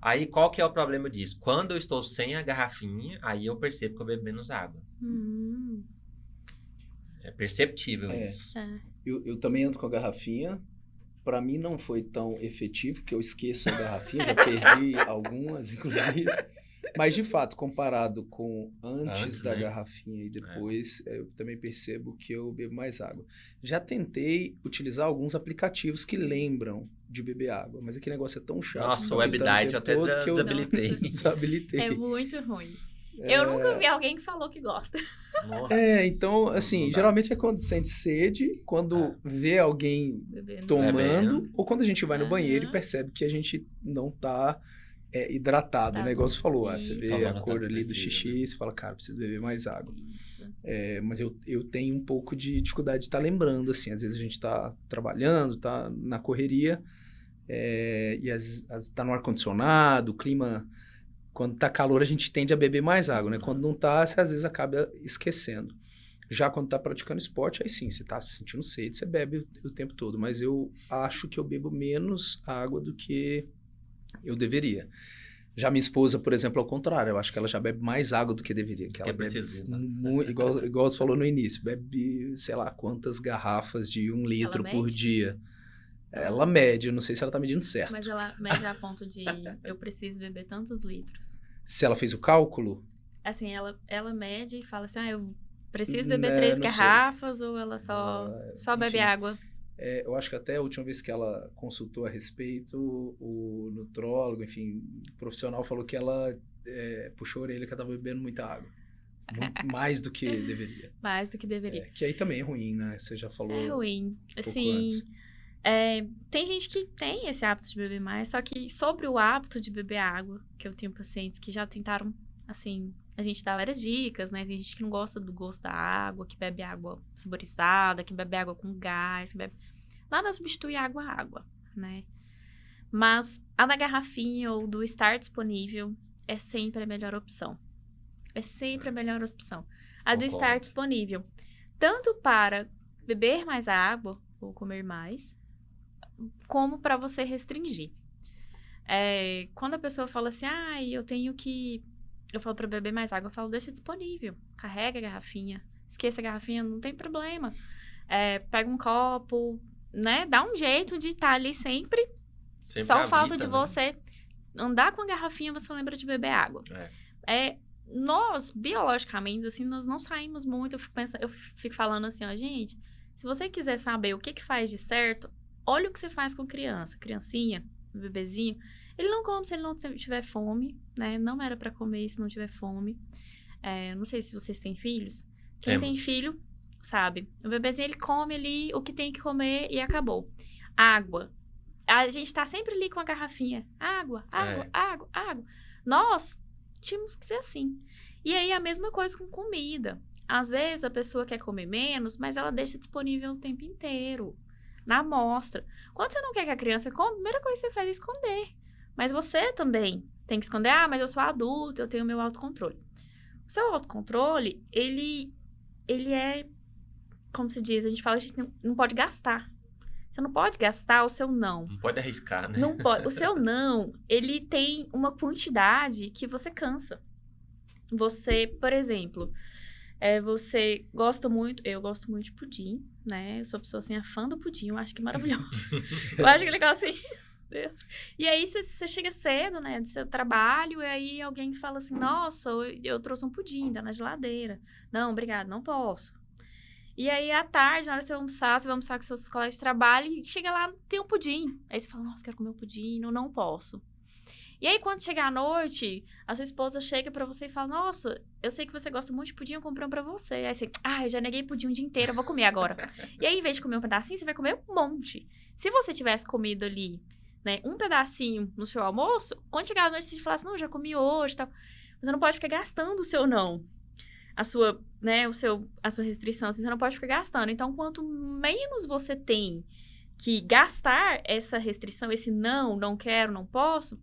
Aí, qual que é o problema disso? Quando eu estou sem a garrafinha, aí eu percebo que eu bebo menos água. É perceptível isso. Eu também ando com a garrafinha. Para mim não foi tão efetivo, que eu esqueço a garrafinha, já perdi algumas, inclusive. Mas, de fato, comparado com antes da garrafinha e depois, eu também percebo que eu bebo mais água. Já tentei utilizar alguns aplicativos que lembram de beber água, mas aquele negócio é tão chato. Nossa, o WebDiet eu até desabilitei. É muito ruim. Eu nunca vi alguém que falou que gosta. Então, assim, geralmente é quando sente sede, quando vê alguém tomando, ou quando a gente vai no banheiro e percebe que a gente não tá hidratado. O negócio falou, você vê a cor ali do xixi, você fala, cara, preciso beber mais água. Mas eu tenho um pouco de dificuldade de estar lembrando, assim, às vezes a gente tá trabalhando, tá na correria, e tá no ar-condicionado, o clima... Quando tá calor, a gente tende a beber mais água, né? Quando não tá, você às vezes acaba esquecendo. Já quando tá praticando esporte, aí sim, você tá sentindo sede, você bebe o tempo todo. Mas eu acho que eu bebo menos água do que eu deveria. Já minha esposa, por exemplo, ao contrário, eu acho que ela já bebe mais água do que deveria. Que ela bebe muito, igual você falou no início, bebe, sei lá, quantas garrafas de 1 litro por dia. Ela mede, eu não sei se ela tá medindo certo. Mas ela mede a ponto de eu preciso beber tantos litros. Se ela fez o cálculo? Assim, ela mede e fala assim, eu preciso beber 3 garrafas, ou ela só bebe água? Eu acho que até a última vez que ela consultou a respeito, o nutrólogo, enfim, o profissional falou que ela puxou a orelha que eu tava bebendo muita água. Mais do que deveria. Mais do que deveria. Que aí também é ruim, né? Você já falou. É ruim. Assim, tem gente que tem esse hábito de beber mais, só que sobre o hábito de beber água, que eu tenho pacientes que já tentaram, assim, a gente dá várias dicas, né? Tem gente que não gosta do gosto da água, que bebe água saborizada, que bebe água com gás, nada substitui água, né? Mas a da garrafinha ou do estar disponível é sempre a melhor opção. É sempre a melhor opção. A do estar disponível. Tanto para beber mais água ou comer mais, como para você restringir. Quando a pessoa fala assim, eu tenho que... Eu falo para beber mais água, eu falo, deixa disponível. Carrega a garrafinha. Esqueça a garrafinha, não tem problema. Pega um copo, né? Dá um jeito de estar ali sempre. Só o fato de você andar com a garrafinha, você lembra de beber água. Nós, biologicamente, assim, nós não saímos muito. Eu fico falando assim, gente, se você quiser saber o que faz de certo, olha o que você faz com criancinha, bebezinho. Ele não come se ele não tiver fome, né? Não era pra comer se não tiver fome. Não sei se vocês têm filhos. Quem tem filho, sabe. O bebezinho, ele come ali o que tem que comer e acabou. Água. A gente tá sempre ali com a garrafinha. Água. Nós tínhamos que ser assim. E aí, a mesma coisa com comida. Às vezes, a pessoa quer comer menos, mas ela deixa disponível o tempo inteiro, na amostra. Quando você não quer que a criança coma, a primeira coisa que você faz é esconder. Mas você também tem que esconder. Mas eu sou adulto, eu tenho meu autocontrole. O seu autocontrole, ele é, como se diz, a gente fala, a gente não pode gastar. Você não pode gastar o seu não. Não pode arriscar, né? Não pode. O seu não, ele tem uma quantidade que você cansa. Você, por exemplo, você gosta muito... Eu gosto muito de pudim, né? Eu sou pessoa, assim, fã do pudim. Eu acho que é maravilhoso. Eu acho que é legal, assim... E aí, você chega cedo, né? Do seu trabalho, e aí alguém fala assim, nossa, eu trouxe um pudim, tá na geladeira. Não, obrigado, não posso. E aí, à tarde, na hora que você vai almoçar com seus colegas de trabalho, e chega lá, tem um pudim. Aí você fala, nossa, quero comer um pudim, não posso. E aí, quando chegar à noite, a sua esposa chega pra você e fala, nossa, eu sei que você gosta muito de pudim, eu comprei um pra você. Aí você, eu já neguei pudim o dia inteiro, eu vou comer agora. E aí, em vez de comer um pedacinho, você vai comer um monte. Se você tivesse comido ali, né, um pedacinho no seu almoço, quando chegar à noite, você falasse, não, já comi hoje e tal. Você não pode ficar gastando o seu não. A sua, né, a sua restrição, assim, você não pode ficar gastando. Então, quanto menos você tem que gastar essa restrição, esse não quero, não posso,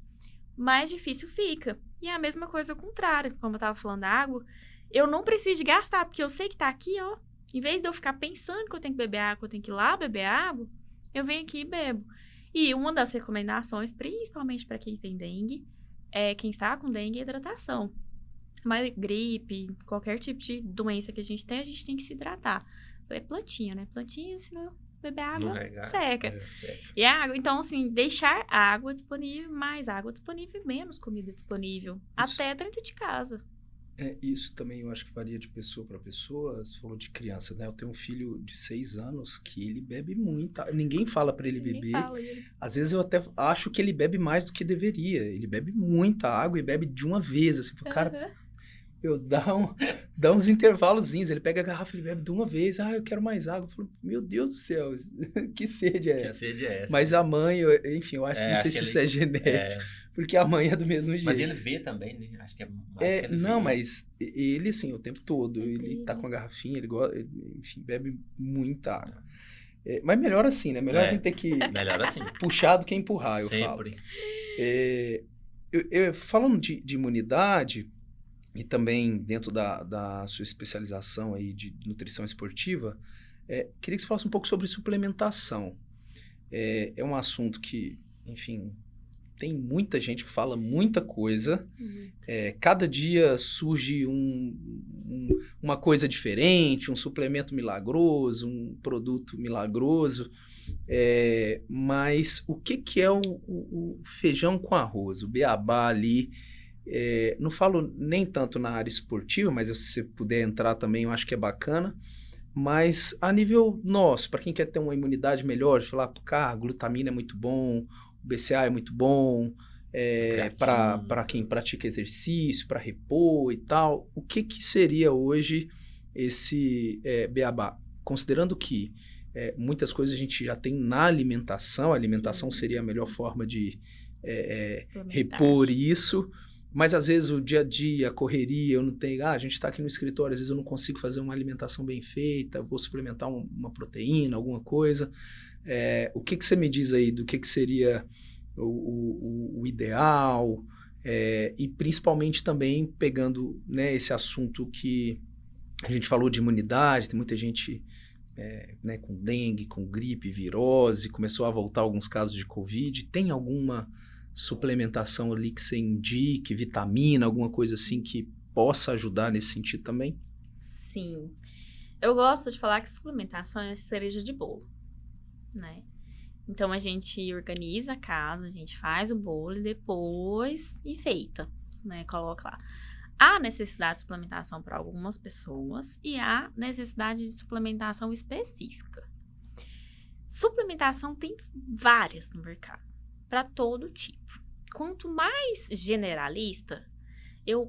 mais difícil fica. E é a mesma coisa ao contrário, como eu tava falando da água, eu não preciso de gastar, porque eu sei que tá aqui, ó. Em vez de eu ficar pensando que eu tenho que beber água, eu tenho que ir lá beber água, eu venho aqui e bebo. E uma das recomendações, principalmente para quem tem dengue, quem está com dengue, é hidratação. Maior gripe, qualquer tipo de doença que a gente tem que se hidratar. É plantinha, né? Plantinha, se não beber água, seca. E a água, então, assim, deixar água disponível, mais água disponível e menos comida disponível. Isso, até dentro de casa. Isso também eu acho que varia de pessoa para pessoa. Você falou de criança, né? Eu tenho um filho de 6 anos que ele bebe muita. Ninguém fala para ele beber. Às vezes eu até acho que ele bebe mais do que deveria. Ele bebe muita água e bebe de uma vez. Assim, cara, dá uns intervalozinhos. Ele pega a garrafa e bebe de uma vez. Eu quero mais água. Eu falo, meu Deus do céu, que sede é essa? Mas a mãe, enfim, eu acho, não sei se isso é genético. Porque a mãe é do mesmo jeito. Mas ele vê também, né? Acho que é mais que ele não, vê. Mas ele, assim, o tempo todo. Ele tá com a garrafinha, ele gosta, enfim, bebe muita água. Mas melhor assim, né? Melhor a gente ter que melhor assim. puxar do que empurrar, eu Sempre. falo. Falando de imunidade, e também dentro da sua especialização aí de nutrição esportiva, queria que você falasse um pouco sobre suplementação. É um assunto que, enfim... Tem muita gente que fala muita coisa. Cada dia surge uma coisa diferente, um suplemento milagroso, um produto milagroso. Mas o que é o feijão com arroz, o beabá ali? Não falo nem tanto na área esportiva, mas se você puder entrar também, eu acho que é bacana. Mas a nível nosso, para quem quer ter uma imunidade melhor, de falar, a glutamina é muito bom, o BCA é muito bom, para quem pratica exercício, para repor e tal. O que seria hoje esse beabá? Considerando que muitas coisas a gente já tem na alimentação, a alimentação seria a melhor forma de repor isso, mas às vezes o dia a dia, a correria, eu não tenho, a gente está aqui no escritório, às vezes eu não consigo fazer uma alimentação bem feita, vou suplementar uma proteína, alguma coisa. O que você me diz aí do que seria o ideal, e principalmente também pegando, né, esse assunto que a gente falou de imunidade, tem muita gente né, com dengue, com gripe, virose, começou a voltar alguns casos de Covid. Tem alguma suplementação ali que você indique, vitamina, alguma coisa assim que possa ajudar nesse sentido também? Sim. Eu gosto de falar que suplementação é cereja de bolo, né? Então, a gente organiza a casa, a gente faz o bolo e depois enfeita, né? Coloca lá. Há necessidade de suplementação para algumas pessoas e há necessidade de suplementação específica. Suplementação tem várias no mercado, para todo tipo. Quanto mais generalista,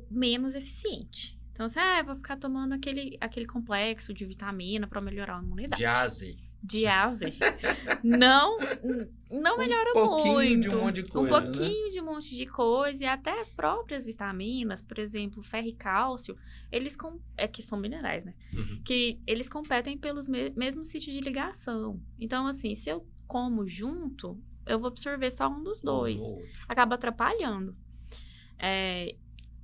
menos eficiente. Então, eu vou ficar tomando aquele complexo de vitamina para melhorar a imunidade. Diase. Não melhora muito. De um monte de coisa, um pouquinho de um monte de coisa. E até as próprias vitaminas, por exemplo, ferro e cálcio, eles que são minerais, né? Uhum. Que eles competem pelos mesmos sítios de ligação. Então, assim, se eu como junto, eu vou absorver só um dos dois. Acaba atrapalhando.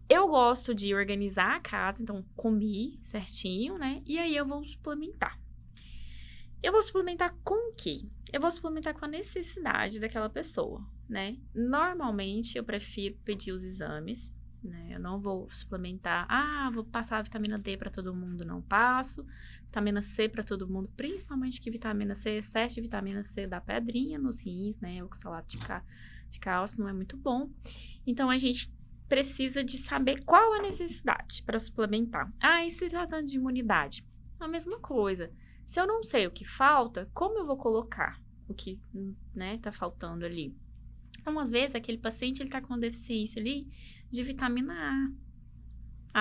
Eu gosto de organizar a casa, então comi certinho, né? E aí eu vou suplementar. Eu vou suplementar com o quê? Eu vou suplementar com a necessidade daquela pessoa, né? Normalmente, eu prefiro pedir os exames, né? Eu não vou suplementar, vou passar a vitamina D para todo mundo, não passo. Vitamina C para todo mundo, principalmente que vitamina C, excesso de vitamina C dá pedrinha nos rins, né? O oxalato de cálcio não é muito bom. Então, a gente precisa de saber qual a necessidade para suplementar. E se tratando de imunidade? A mesma coisa. Se eu não sei o que falta, como eu vou colocar o que, né, tá faltando ali? Então, às vezes, aquele paciente, ele tá com deficiência ali de vitamina A.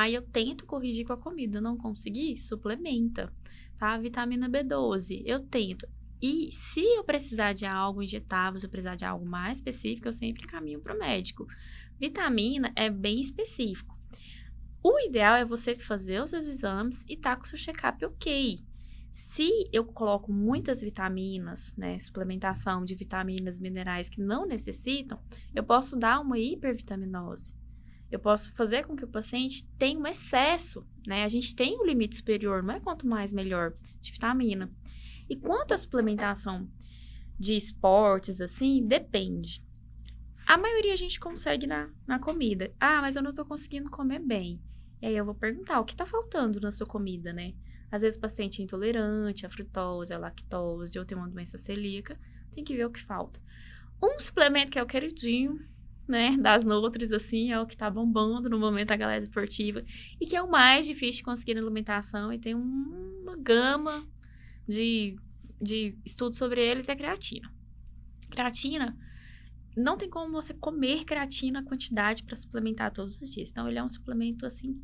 Aí eu tento corrigir com a comida, não consegui? Suplementa, tá? Vitamina B12, eu tento. E se eu precisar de algo injetável, se eu precisar de algo mais específico, eu sempre caminho para o médico. Vitamina é bem específico. O ideal é você fazer os seus exames e tá com o seu check-up ok. Se eu coloco muitas vitaminas, né, suplementação de vitaminas, minerais que não necessitam, eu posso dar uma hipervitaminose. Eu posso fazer com que o paciente tenha um excesso, né? A gente tem um limite superior, não é quanto mais melhor, de vitamina. E quanto à suplementação de esportes, assim, depende. A maioria a gente consegue na comida. Mas eu não tô conseguindo comer bem. E aí eu vou perguntar, o que tá faltando na sua comida, né? Às vezes o paciente é intolerante à frutose, à lactose, ou tem uma doença celíaca, tem que ver o que falta. Um suplemento que é o queridinho, né, das Nutris, assim, é o que tá bombando no momento da galera esportiva, e que é o mais difícil de conseguir na alimentação, e tem uma gama de estudos sobre eles, é a creatina. Creatina, não tem como você comer creatina a quantidade para suplementar todos os dias. Então, ele é um suplemento, assim...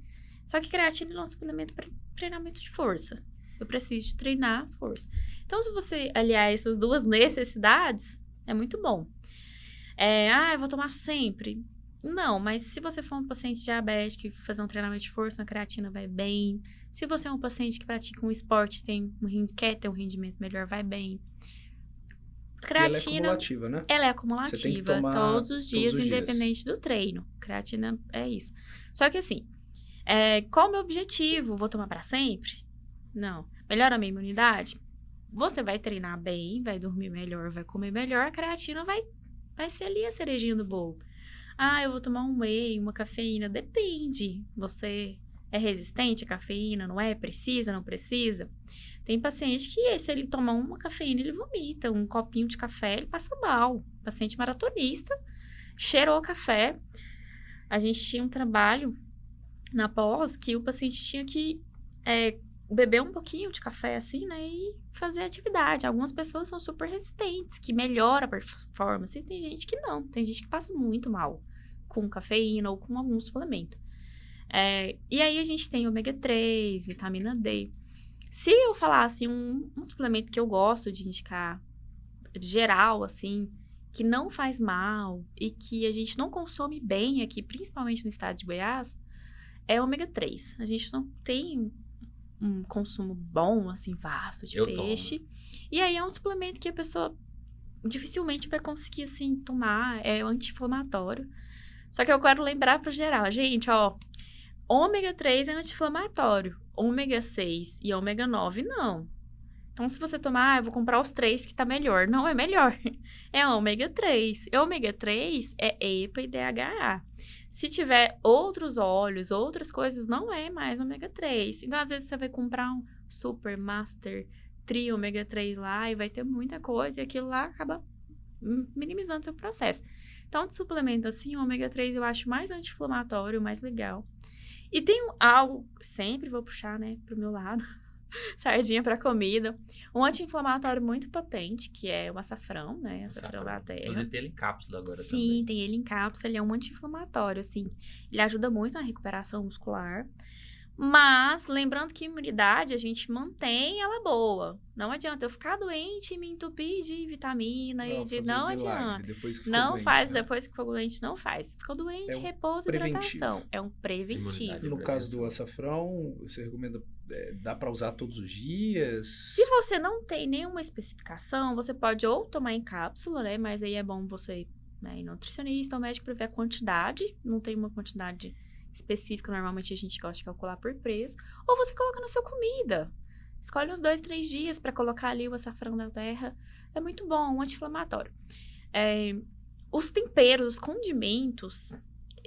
Só que creatina é um suplemento para treinamento de força. Eu preciso de treinar força. Então, se você aliar essas duas necessidades, é muito bom. Eu vou tomar sempre. Não, mas se você for um paciente diabético e fazer um treinamento de força, a creatina vai bem. Se você é um paciente que pratica um esporte, quer ter um rendimento melhor, vai bem. Creatina, ela é acumulativa, né? Ela é acumulativa, você tem que tomar todos os dias, independente do treino. Creatina é isso. Só que assim, qual o meu objetivo? Vou tomar para sempre? Não. Melhora a minha imunidade? Você vai treinar bem, vai dormir melhor, vai comer melhor, a creatina vai ser ali a cerejinha do bolo. Eu vou tomar um whey, uma cafeína. Depende. Você é resistente à cafeína, não é? Precisa, não precisa? Tem paciente que, se ele tomar uma cafeína, ele vomita. Um copinho de café, ele passa mal. Paciente maratonista, cheirou café. A gente tinha um trabalho na pós que o paciente tinha que beber um pouquinho de café, assim, né? E fazer atividade. Algumas pessoas são super resistentes, que melhora a performance. E tem gente que não. Tem gente que passa muito mal com cafeína ou com algum suplemento. E aí, a gente tem ômega 3, vitamina D. Se eu falasse um suplemento que eu gosto de indicar, geral, assim, que não faz mal e que a gente não consome bem aqui, principalmente no estado de Goiás, é ômega 3. A gente não tem um consumo bom, assim, vasto de peixe. E aí é um suplemento que a pessoa dificilmente vai conseguir, assim, tomar. É anti-inflamatório. Só que eu quero lembrar pro geral. Gente, ó, ômega 3 é anti-inflamatório. Ômega 6 e ômega 9, não. Então, se você tomar, eu vou comprar os 3 que tá melhor. Não é melhor. É ômega 3. E ômega 3 é EPA e DHA. Se tiver outros óleos, outras coisas, não é mais ômega 3. Então, às vezes, você vai comprar um Super Master Tri ômega 3 lá e vai ter muita coisa e aquilo lá acaba minimizando seu processo. Então, de suplemento assim, ômega 3 eu acho mais anti-inflamatório, mais legal. E tem algo, sempre vou puxar, né, pro meu lado, sardinha para comida. Um anti-inflamatório muito potente, que é o açafrão, né? Açafrão da terra. Inclusive tem ele em cápsula agora também. Sim, tem ele em cápsula. Ele é um anti-inflamatório, assim. Ele ajuda muito na recuperação muscular. Mas, lembrando que a imunidade, a gente mantém ela boa. Não adianta eu ficar doente e me entupir de vitamina e de... Não adianta. Não faz, depois que ficou doente, não faz. Ficou doente, repouso e hidratação. É um preventivo. E no caso do açafrão, você recomenda, dá para usar todos os dias? Se você não tem nenhuma especificação, você pode ou tomar em cápsula, né? Mas aí é bom você, né, ir nutricionista ou médico para ver a quantidade. Não tem uma quantidade específica, normalmente a gente gosta de calcular por preço, ou você coloca na sua comida. Escolhe uns 2, 3 dias para colocar ali o açafrão da terra. É muito bom, um anti-inflamatório. Os temperos, os condimentos,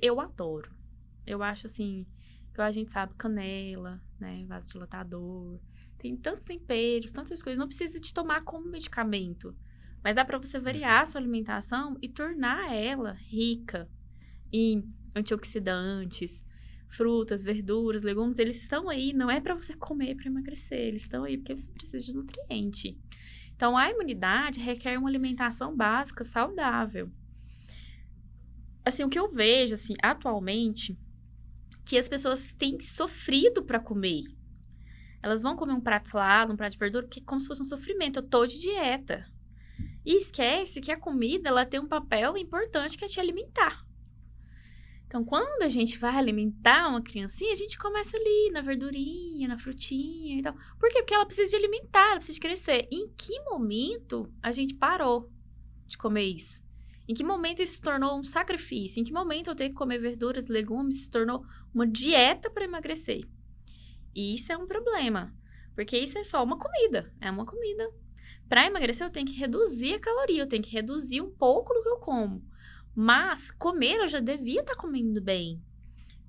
eu adoro. Eu acho assim, igual a gente sabe, canela, né, vasodilatador, tem tantos temperos, tantas coisas, não precisa de tomar como medicamento, mas dá para você variar a sua alimentação e tornar ela rica em antioxidantes, frutas, verduras, legumes, eles estão aí, não é para você comer para emagrecer, eles estão aí porque você precisa de nutriente. Então, a imunidade requer uma alimentação básica saudável. Assim, o que eu vejo, assim, atualmente, que as pessoas têm sofrido para comer. Elas vão comer um prato de salada, um prato de verdura, que é como se fosse um sofrimento. Eu tô de dieta. E esquece que a comida, ela tem um papel importante que é te alimentar. Então, quando a gente vai alimentar uma criancinha, a gente começa ali na verdurinha, na frutinha e tal. Por quê? Porque ela precisa de alimentar, ela precisa de crescer. Em que momento a gente parou de comer isso? Em que momento isso se tornou um sacrifício? Em que momento eu ter que comer verduras, legumes, se tornou uma dieta para emagrecer? E isso é um problema, porque isso é só uma comida, é uma comida. Para emagrecer eu tenho que reduzir a caloria, eu tenho que reduzir um pouco do que eu como. Mas comer eu já devia estar comendo bem.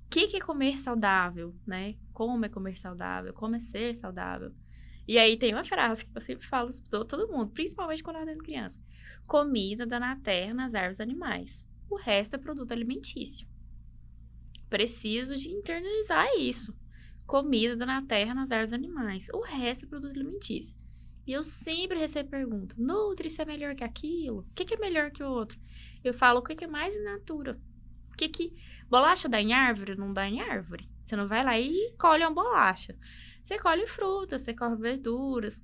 O que é comer saudável, né? Como é comer saudável? Como é ser saudável? E aí tem uma frase que eu sempre falo para todo mundo, principalmente quando eu era criança. Comida dá na terra, nas árvores, animais. O resto é produto alimentício. Preciso de internalizar isso. Comida dá na terra, nas árvores, animais. O resto é produto alimentício. E eu sempre recebo pergunta, Nutri, isso é melhor que aquilo? O que é melhor que o outro? Eu falo, o que é mais in natura? Bolacha dá em árvore? Não dá em árvore. Você não vai lá e colhe uma bolacha. Você colhe frutas, você colhe verduras.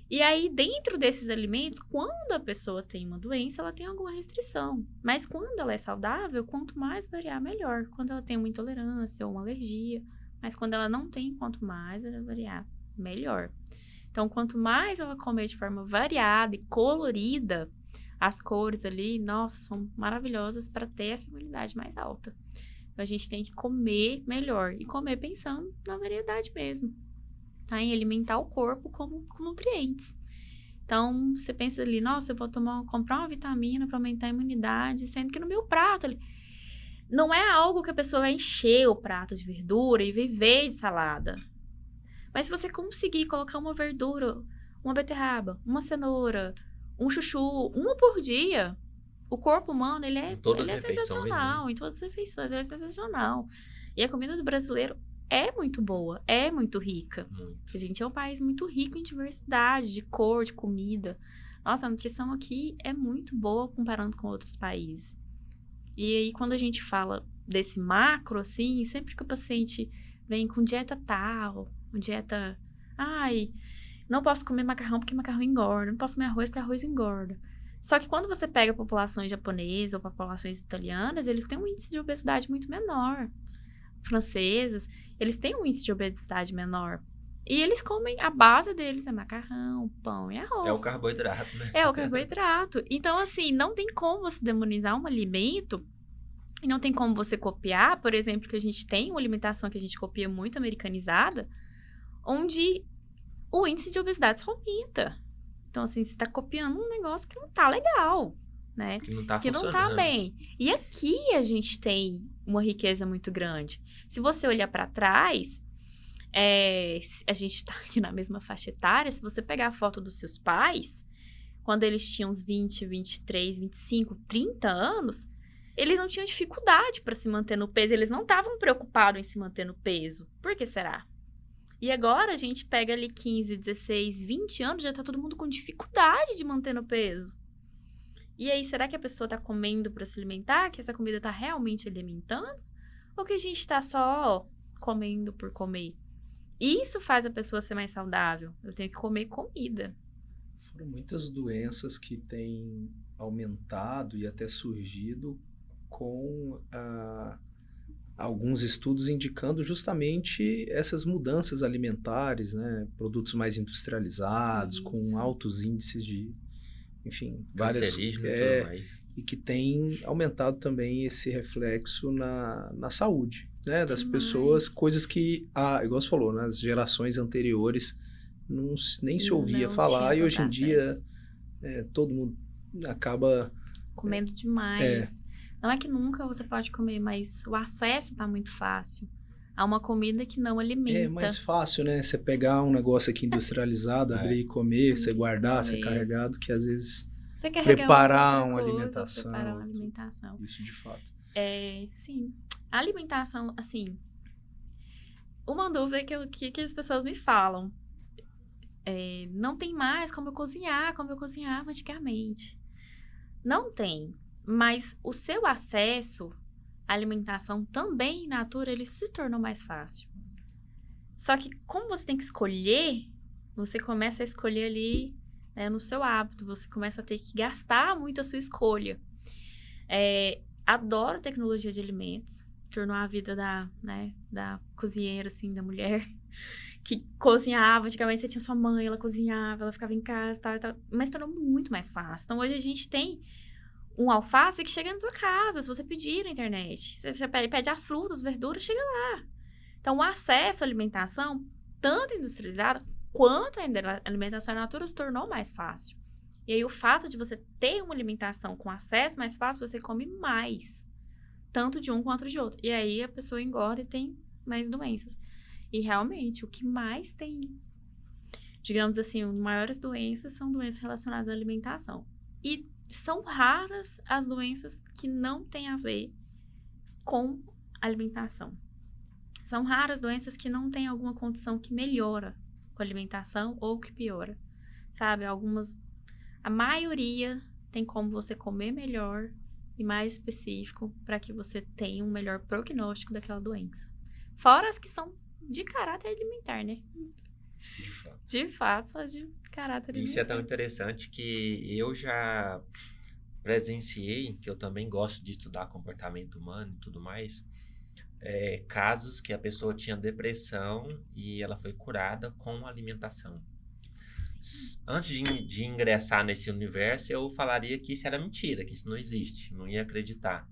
E aí, dentro desses alimentos, quando a pessoa tem uma doença, ela tem alguma restrição. Mas quando ela é saudável, quanto mais variar, melhor. Quando ela tem uma intolerância ou uma alergia. Mas quando ela não tem, quanto mais ela variar, melhor. Então, quanto mais ela comer de forma variada e colorida, as cores ali, nossa, são maravilhosas para ter essa imunidade mais alta. Então, a gente tem que comer melhor e comer pensando na variedade mesmo, tá? Em alimentar o corpo com nutrientes. Então, você pensa ali, nossa, eu vou comprar uma vitamina para aumentar a imunidade, sendo que no meu prato ali, não é algo que a pessoa vai encher o prato de verdura e viver de salada. Mas se você conseguir colocar uma verdura, uma beterraba, uma cenoura, um chuchu, uma por dia, o corpo humano, ele é sensacional. Em todas as refeições, ele é sensacional. E a comida do brasileiro é muito boa, é muito rica. A gente é um país muito rico em diversidade, de cor, de comida. Nossa, a nutrição aqui é muito boa comparando com outros países. E aí, quando a gente fala desse macro, assim, sempre que o paciente vem com dieta tal, dieta... Ai, não posso comer macarrão porque macarrão engorda, não posso comer arroz porque arroz engorda. Só que quando você pega populações japonesas ou populações italianas, eles têm um índice de obesidade muito menor. Francesas, eles têm um índice de obesidade menor. E eles comem, a base deles é macarrão, pão e arroz. É o carboidrato, né? É o carboidrato. Então, assim, não tem como você demonizar um alimento e não tem como você copiar, por exemplo, que a gente tem uma alimentação que a gente copia muito americanizada, onde o índice de obesidade aumenta. Então, assim, você tá copiando um negócio que não tá legal, né? Que não tá que funcionando. não tá bem. E aqui a gente tem uma riqueza muito grande. Se você olhar para trás, a gente tá aqui na mesma faixa etária, se você pegar a foto dos seus pais, quando eles tinham uns 20, 23, 25, 30 anos, eles não tinham dificuldade para se manter no peso, eles não estavam preocupados em se manter no peso. Por que será? E agora a gente pega ali 15, 16, 20 anos, já tá todo mundo com dificuldade de manter no peso. E aí, será que a pessoa tá comendo para se alimentar? Que essa comida tá realmente alimentando? Ou que a gente tá só comendo por comer? Isso faz a pessoa ser mais saudável. Eu tenho que comer comida. Foram muitas doenças que têm aumentado e até surgido com alguns estudos indicando justamente essas mudanças alimentares, né? Produtos mais industrializados, Isso. com altos índices de, enfim, várias... Cancerígeno e tudo mais. E que tem aumentado também esse reflexo na saúde, né? Das pessoas, coisas que, igual você falou, nas gerações anteriores nem se ouvia falar, e hoje em dia todo mundo acaba... comendo demais. Não é que nunca você pode comer, mas o acesso tá muito fácil a uma comida que não alimenta. É mais fácil, né? Você pegar um negócio aqui industrializado, abrir e comer, você guardar, ser carregado, que às vezes você preparar uma alimentação. Isso de fato. Sim. A alimentação, assim, uma dúvida que as pessoas me falam. Não tem mais como eu cozinhava antigamente. Não tem. Mas o seu acesso à alimentação também in natura, ele se tornou mais fácil. Só que como você tem que escolher, você começa a escolher ali, né, no seu hábito. Você começa a ter que gastar muito a sua escolha. Adoro tecnologia de alimentos. Tornou a vida da cozinheira, assim, da mulher que cozinhava. Antigamente você tinha sua mãe, ela cozinhava, ela ficava em casa e tal. Mas tornou muito mais fácil. Então hoje a gente tem um alface que chega na sua casa, se você pedir na internet. Você pede as frutas, verduras, chega lá. Então, o acesso à alimentação, tanto industrializada quanto a alimentação in natura, se tornou mais fácil. E aí, o fato de você ter uma alimentação com acesso mais fácil, você come mais. Tanto de um quanto de outro. E aí, a pessoa engorda e tem mais doenças. E, realmente, o que mais tem, digamos assim, as maiores doenças são doenças relacionadas à alimentação. E são raras as doenças que não têm a ver com alimentação. São raras doenças que não têm alguma condição que melhora com a alimentação ou que piora. Sabe, a maioria tem como você comer melhor e mais específico para que você tenha um melhor prognóstico daquela doença. Fora as que são de caráter alimentar, né? De fato, só de caráter alimentar. Isso é tão interessante que eu já presenciei, que eu também gosto de estudar comportamento humano e tudo mais, casos que a pessoa tinha depressão e ela foi curada com alimentação. Antes de ingressar nesse universo, eu falaria que isso era mentira, que isso não existe, não ia acreditar.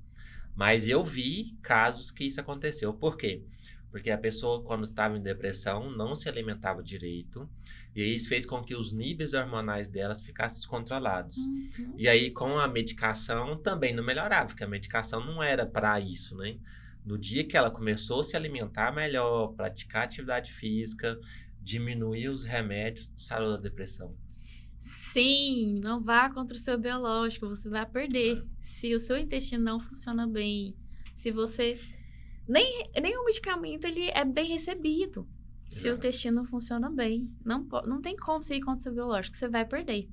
Mas eu vi casos que isso aconteceu. Por quê? Porque a pessoa, quando estava em depressão, não se alimentava direito. E isso fez com que os níveis hormonais delas ficassem descontrolados. Uhum. E aí, com a medicação, também não melhorava, porque a medicação não era para isso, né? No dia que ela começou a se alimentar melhor, praticar atividade física, diminuir os remédios, sarou da depressão. Sim, não vá contra o seu biológico, você vai perder. Se o seu intestino não funciona bem, se você nenhum medicamento ele é bem recebido. Se o intestino funciona bem. Não tem como você ir contra o seu biológico, você vai perder.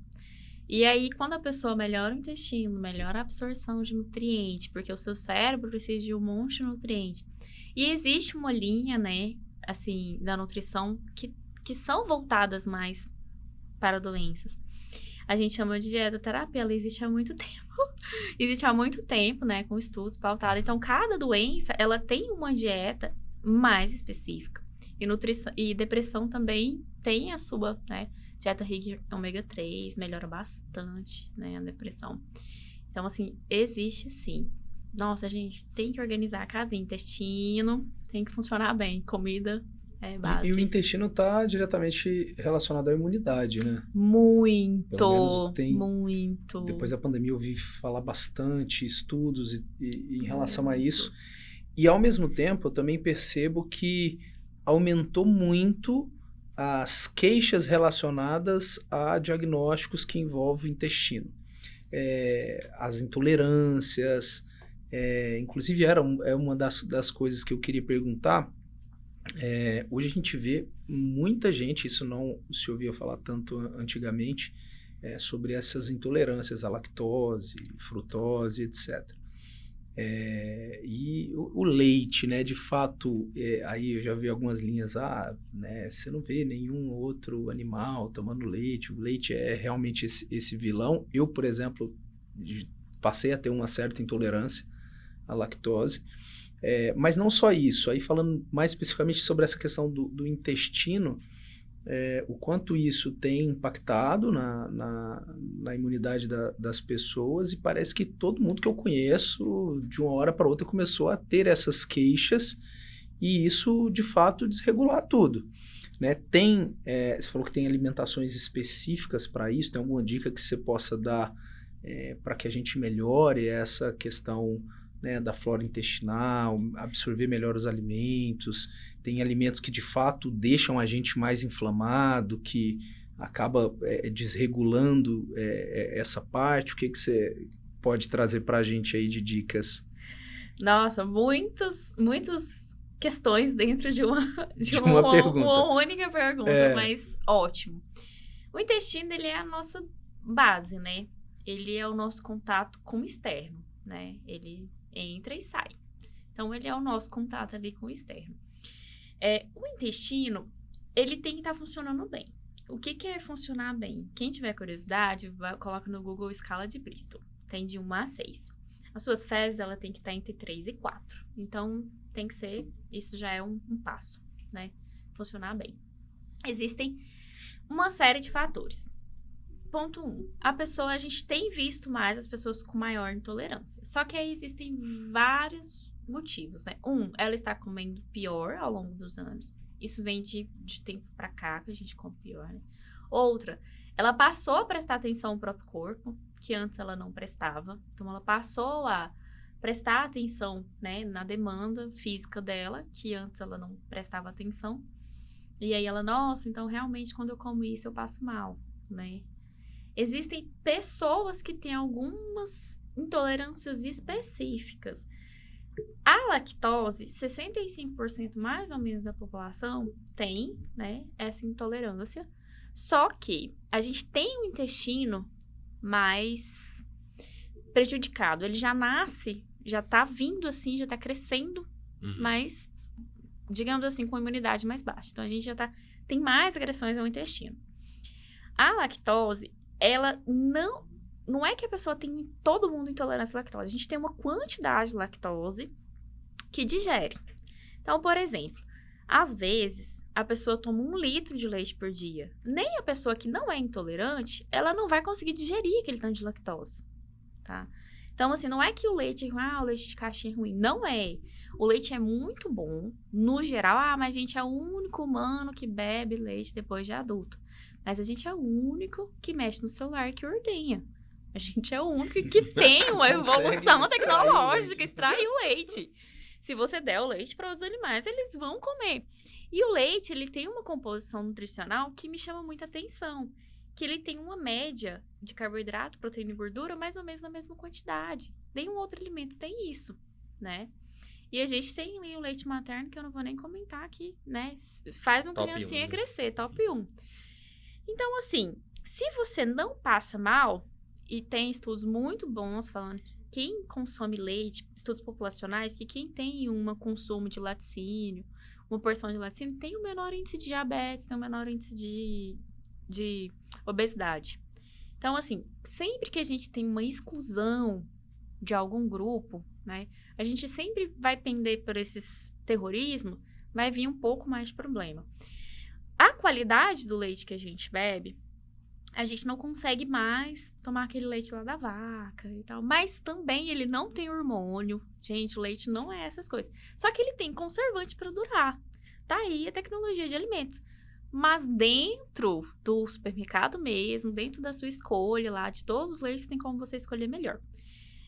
E aí, quando a pessoa melhora o intestino, melhora a absorção de nutriente, porque o seu cérebro precisa de um monte de nutriente. E existe uma linha, né, assim, da nutrição que são voltadas mais para doenças. A gente chama de dietoterapia, ela existe há muito tempo. Existe há muito tempo, né, com estudos pautados. Então, cada doença, ela tem uma dieta mais específica. E nutrição e depressão também tem a sua, né, dieta rica em ômega 3, melhora bastante, né, a depressão. Então, assim, existe sim. Nossa, gente, tem que organizar a casinha, intestino, tem que funcionar bem, comida é base. E o intestino está diretamente relacionado à imunidade, né? Muito. Depois da pandemia eu ouvi falar bastante, estudos em relação a isso. E ao mesmo tempo eu também percebo que aumentou muito as queixas relacionadas a diagnósticos que envolvem o intestino. As intolerâncias, inclusive é uma das coisas que eu queria perguntar. Hoje a gente vê muita gente, isso não se ouvia falar tanto antigamente, sobre essas intolerâncias à lactose, frutose, etc. E o leite, né, de fato, aí eu já vi algumas linhas, né, você não vê nenhum outro animal tomando leite, o leite é realmente esse vilão. Eu, por exemplo, passei a ter uma certa intolerância à lactose, mas não só isso, aí falando mais especificamente sobre essa questão do intestino, o quanto isso tem impactado na imunidade das pessoas, e parece que todo mundo que eu conheço, de uma hora para outra, começou a ter essas queixas, e isso, de fato, desregular tudo. Né? Você falou que tem alimentações específicas para isso, tem alguma dica que você possa dar para que a gente melhore essa questão, né, da flora intestinal, absorver melhor os alimentos? Tem alimentos que de fato deixam a gente mais inflamado, que acaba desregulando essa parte. O que você pode trazer para a gente aí de dicas? Nossa, muitas questões dentro de uma pergunta. Uma única pergunta, mas ótimo. O intestino, ele é a nossa base, né? Ele é o nosso contato com o externo, né? Ele entra e sai. Então, ele é o nosso contato ali com o externo. O intestino, ele tem que estar funcionando bem. O que é funcionar bem? Quem tiver curiosidade, coloca no Google escala de Bristol. Tem de 1 a 6. As suas fezes, ela tem que estar entre 3 e 4. Então, tem que ser, isso já é um passo, né? Funcionar bem. Existem uma série de fatores. Ponto 1. A gente tem visto mais as pessoas com maior intolerância. Só que aí existem vários motivos, né? Ela está comendo pior ao longo dos anos. Isso vem de tempo pra cá que a gente come pior, né? Outra, ela passou a prestar atenção ao próprio corpo, que antes ela não prestava. Então, ela passou a prestar atenção, né, na demanda física dela, que antes ela não prestava atenção. E aí ela, nossa, então realmente quando eu como isso eu passo mal, né? Existem pessoas que têm algumas intolerâncias específicas. A lactose, 65% mais ou menos da população tem, né, essa intolerância. Só que a gente tem um intestino mais prejudicado. Ele já nasce, já tá vindo assim, já tá crescendo, mas, digamos assim, com imunidade mais baixa. Então, a gente já tem mais agressões ao intestino. A lactose, ela não é que a pessoa tem todo mundo intolerância à lactose. A gente tem uma quantidade de lactose que digere. Então, por exemplo, às vezes, a pessoa toma 1 litro de leite por dia. Nem a pessoa que não é intolerante, ela não vai conseguir digerir aquele tanto de lactose, tá? Então, assim, não é que o leite é ruim, o leite de caixinha é ruim. Não é. O leite é muito bom, no geral. Mas a gente é o único humano que bebe leite depois de adulto. Mas a gente é o único que mexe no celular e que ordenha. A gente é o único que tem uma evolução tecnológica, extrair o leite. Se você der o leite para os animais, eles vão comer. E o leite, ele tem uma composição nutricional que me chama muita atenção. Que ele tem uma média de carboidrato, proteína e gordura mais ou menos na mesma quantidade. Nenhum outro alimento tem isso, né? E a gente tem o leite materno, que eu não vou nem comentar aqui, né? Faz uma Top criancinha 1, né? crescer, top 1. Então, assim, se você não passa mal, e tem estudos muito bons falando que quem consome leite, estudos populacionais, que quem tem um consumo de laticínio, uma porção de laticínio, tem um menor índice de diabetes, tem um menor índice de obesidade. Então, assim, sempre que a gente tem uma exclusão de algum grupo, né, a gente sempre vai pender por esses terrorismo, vai vir um pouco mais de problema. A qualidade do leite que a gente bebe, a gente não consegue mais tomar aquele leite lá da vaca e tal. Mas também ele não tem hormônio. Gente, o leite não é essas coisas. Só que ele tem conservante para durar. Tá aí a tecnologia de alimentos. Mas dentro do supermercado mesmo, dentro da sua escolha lá, de todos os leites, tem como você escolher melhor.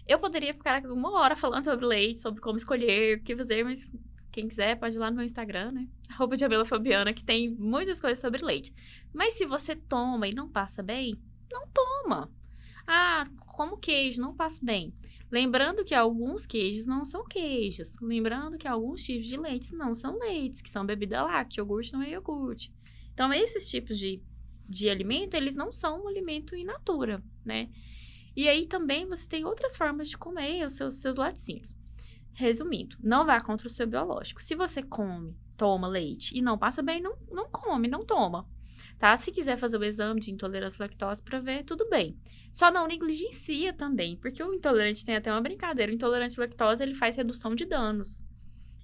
Eu poderia ficar aqui 1 hora falando sobre leite, sobre como escolher, o que fazer, mas quem quiser pode ir lá no meu Instagram, né? @JamilaFabiana, que tem muitas coisas sobre leite. Mas se você toma e não passa bem, não toma. Ah, como queijo, não passa bem. Lembrando que alguns queijos não são queijos. Lembrando que alguns tipos de leites não são leites, que são bebida láctea. Iogurte não é iogurte. Então, esses tipos de alimento, eles não são um alimento in natura, né? E aí também você tem outras formas de comer os seus laticínios. Resumindo, não vá contra o seu biológico. Se você toma leite e não passa bem, não come, não toma. Tá? Se quiser fazer o exame de intolerância à lactose para ver, tudo bem. Só não negligencia também, porque o intolerante tem até uma brincadeira. O intolerante à lactose, ele faz redução de danos.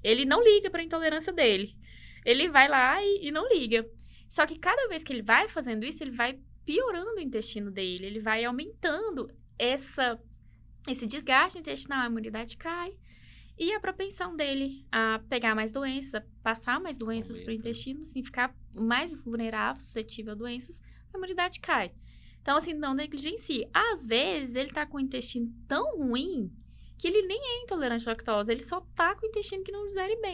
Ele não liga para a intolerância dele. Ele vai lá e não liga. Só que cada vez que ele vai fazendo isso, ele vai piorando o intestino dele, ele vai aumentando esse desgaste intestinal, a imunidade cai. E a propensão dele a pegar mais doenças, a passar mais doenças para o intestino, assim, ficar mais vulnerável, suscetível a doenças, a imunidade cai. Então, assim, não negligencie. Às vezes, ele tá com o intestino tão ruim que ele nem é intolerante à lactose, ele só tá com o intestino que não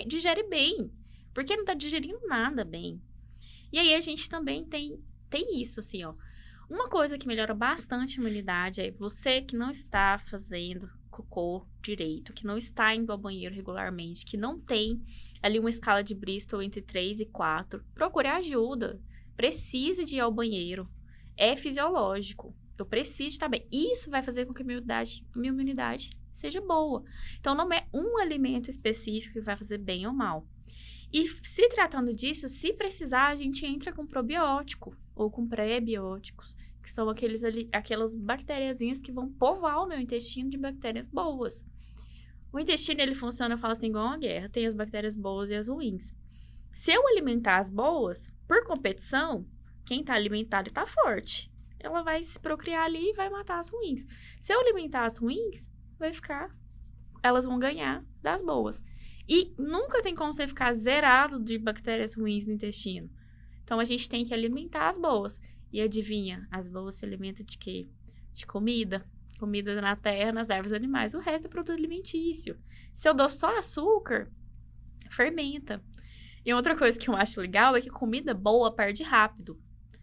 digere bem, porque não tá digerindo nada bem. E aí, a gente também tem isso, assim, ó. Uma coisa que melhora bastante a imunidade é você que não está fazendo cocô direito, que não está indo ao banheiro regularmente, que não tem ali uma escala de Bristol entre 3 e 4, procure ajuda. Precisa de ir ao banheiro. É fisiológico. Eu preciso estar bem. Isso vai fazer com que a minha imunidade seja boa. Então, não é um alimento específico que vai fazer bem ou mal. E se tratando disso, se precisar, a gente entra com probiótico ou com pré-bióticos, que são aquelas bactériazinhas que vão povoar o meu intestino de bactérias boas. O intestino, ele funciona, eu falo assim, igual uma guerra. Tem as bactérias boas e as ruins. Se eu alimentar as boas, por competição, quem tá alimentado e tá forte. Ela vai se procriar ali e vai matar as ruins. Se eu alimentar as ruins, elas vão ganhar das boas. E nunca tem como você ficar zerado de bactérias ruins no intestino. Então, a gente tem que alimentar as boas. E adivinha, as boas se alimentam de quê? De comida. Comida na terra, nas ervas animais. O resto é produto alimentício. Se eu dou só açúcar, fermenta. E outra coisa que eu acho legal é que comida boa perde rápido.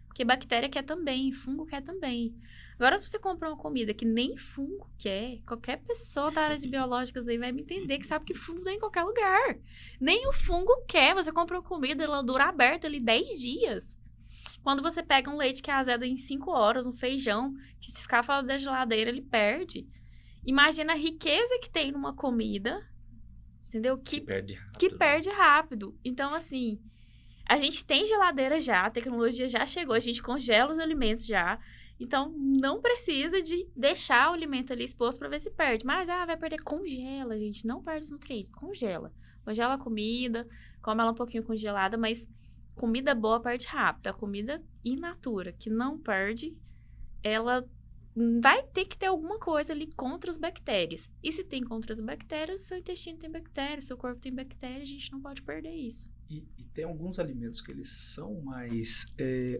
Porque bactéria quer também, fungo quer também. Agora, se você comprar uma comida que nem fungo quer, qualquer pessoa da área de biológicas aí vai me entender que sabe que fungo tem em qualquer lugar. Nem o fungo quer. Você compra uma comida, ela dura aberta ali 10 dias. Quando você pega um leite que é azeda em 5 horas, um feijão, que se ficar fora da geladeira, ele perde. Imagina a riqueza que tem numa comida, entendeu? Que perde rápido. Então, assim, a gente tem geladeira já, a tecnologia já chegou, a gente congela os alimentos já. Então, não precisa de deixar o alimento ali exposto para ver se perde. Mas, vai perder. Congela, gente. Não perde os nutrientes. Congela. Congela a comida, come ela um pouquinho congelada, mas comida boa perde rápido. A comida in natura, que não perde, ela vai ter que ter alguma coisa ali contra as bactérias. E se tem contra as bactérias, o seu intestino tem bactérias, o seu corpo tem bactérias, a gente não pode perder isso. E tem alguns alimentos que eles são mais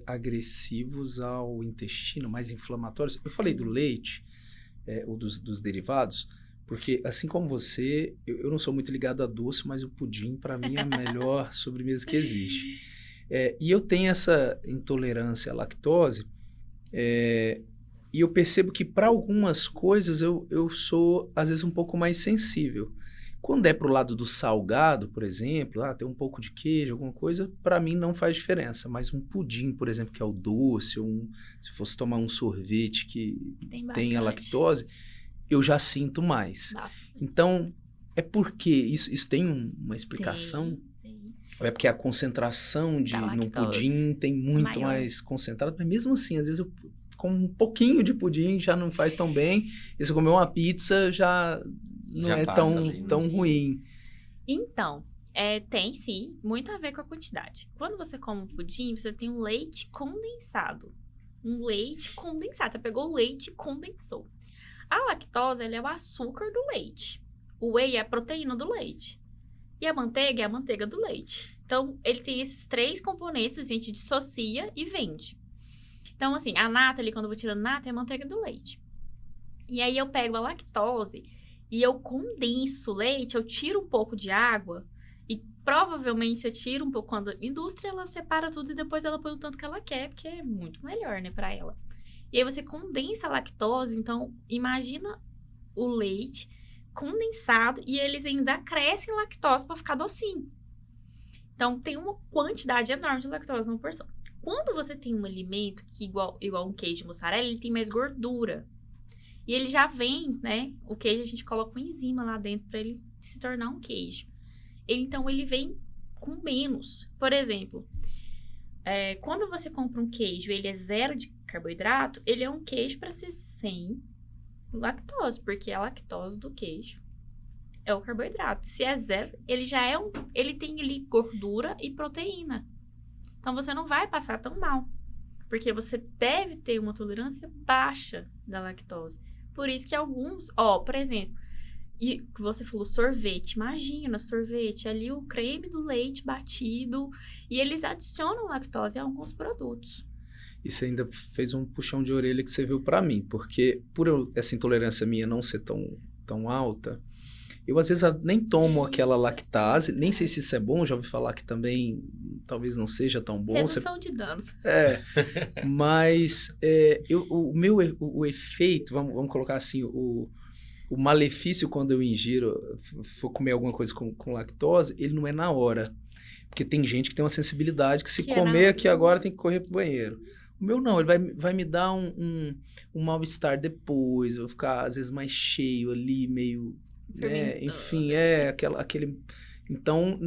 agressivos ao intestino, mais inflamatórios. Eu falei do leite, ou dos derivados, porque assim como você, eu não sou muito ligado a doce, mas o pudim, para mim, é a melhor sobremesa que existe. E eu tenho essa intolerância à lactose, e eu percebo que para algumas coisas eu sou, às vezes, um pouco mais sensível. Quando é pro lado do salgado, por exemplo, tem um pouco de queijo, alguma coisa, para mim não faz diferença. Mas um pudim, por exemplo, que é o doce, ou se fosse tomar um sorvete que tem a lactose, eu já sinto mais. Bastante. Então, é porque isso tem uma explicação? Tem. Ou é porque a concentração no pudim tem muito mais concentrado? Mas mesmo assim, às vezes eu com um pouquinho de pudim já não faz tão bem. E se eu comer uma pizza já não é tão ruim. Então, tem sim, muito a ver com a quantidade. Quando você come um pudim, você tem um leite condensado. Um leite condensado. Você pegou o leite e condensou. A lactose, ela é o açúcar do leite. O whey é a proteína do leite. E a manteiga é a manteiga do leite. Então, ele tem esses 3 componentes, a gente dissocia e vende. Então, assim, a nata ali, quando eu vou tirando nata, é a manteiga do leite. E aí, eu pego a lactose e eu condenso o leite, eu tiro um pouco de água e provavelmente você tira um pouco. Quando a indústria, ela separa tudo e depois ela põe o tanto que ela quer, porque é muito melhor, né, pra ela. E aí, você condensa a lactose, então, imagina o leite condensado e eles ainda acrescem lactose para ficar docinho. Então, tem uma quantidade enorme de lactose numa porção. Quando você tem um alimento que, igual um queijo de mussarela, ele tem mais gordura. E ele já vem, né? O queijo, a gente coloca uma enzima lá dentro para ele se tornar um queijo. Então, ele vem com menos. Por exemplo, quando você compra um queijo, ele é 0 de carboidrato, ele é um queijo para ser sem lactose, porque a lactose do queijo é o carboidrato. Se é 0, ele já é ele tem ali gordura e proteína. Então, você não vai passar tão mal. Porque você deve ter uma tolerância baixa da lactose. Por isso que alguns... por exemplo, e que você falou sorvete. Imagina, sorvete. Ali o creme do leite batido. E eles adicionam lactose a alguns produtos. Isso ainda fez um puxão de orelha que você viu para mim. Porque por essa intolerância minha não ser tão alta... Eu, às vezes, nem tomo aquela lactase, nem sei se isso é bom, já ouvi falar que também talvez não seja tão bom. Redução de danos. Mas o efeito, vamos colocar assim, o malefício quando eu ingiro, for comer alguma coisa com lactose, ele não é na hora. Porque tem gente que tem uma sensibilidade que se comer aqui agora tem que correr pro banheiro. O meu não, ele vai me dar um mal-estar depois, eu vou ficar às vezes mais cheio ali, meio... enfim, aquele... Então,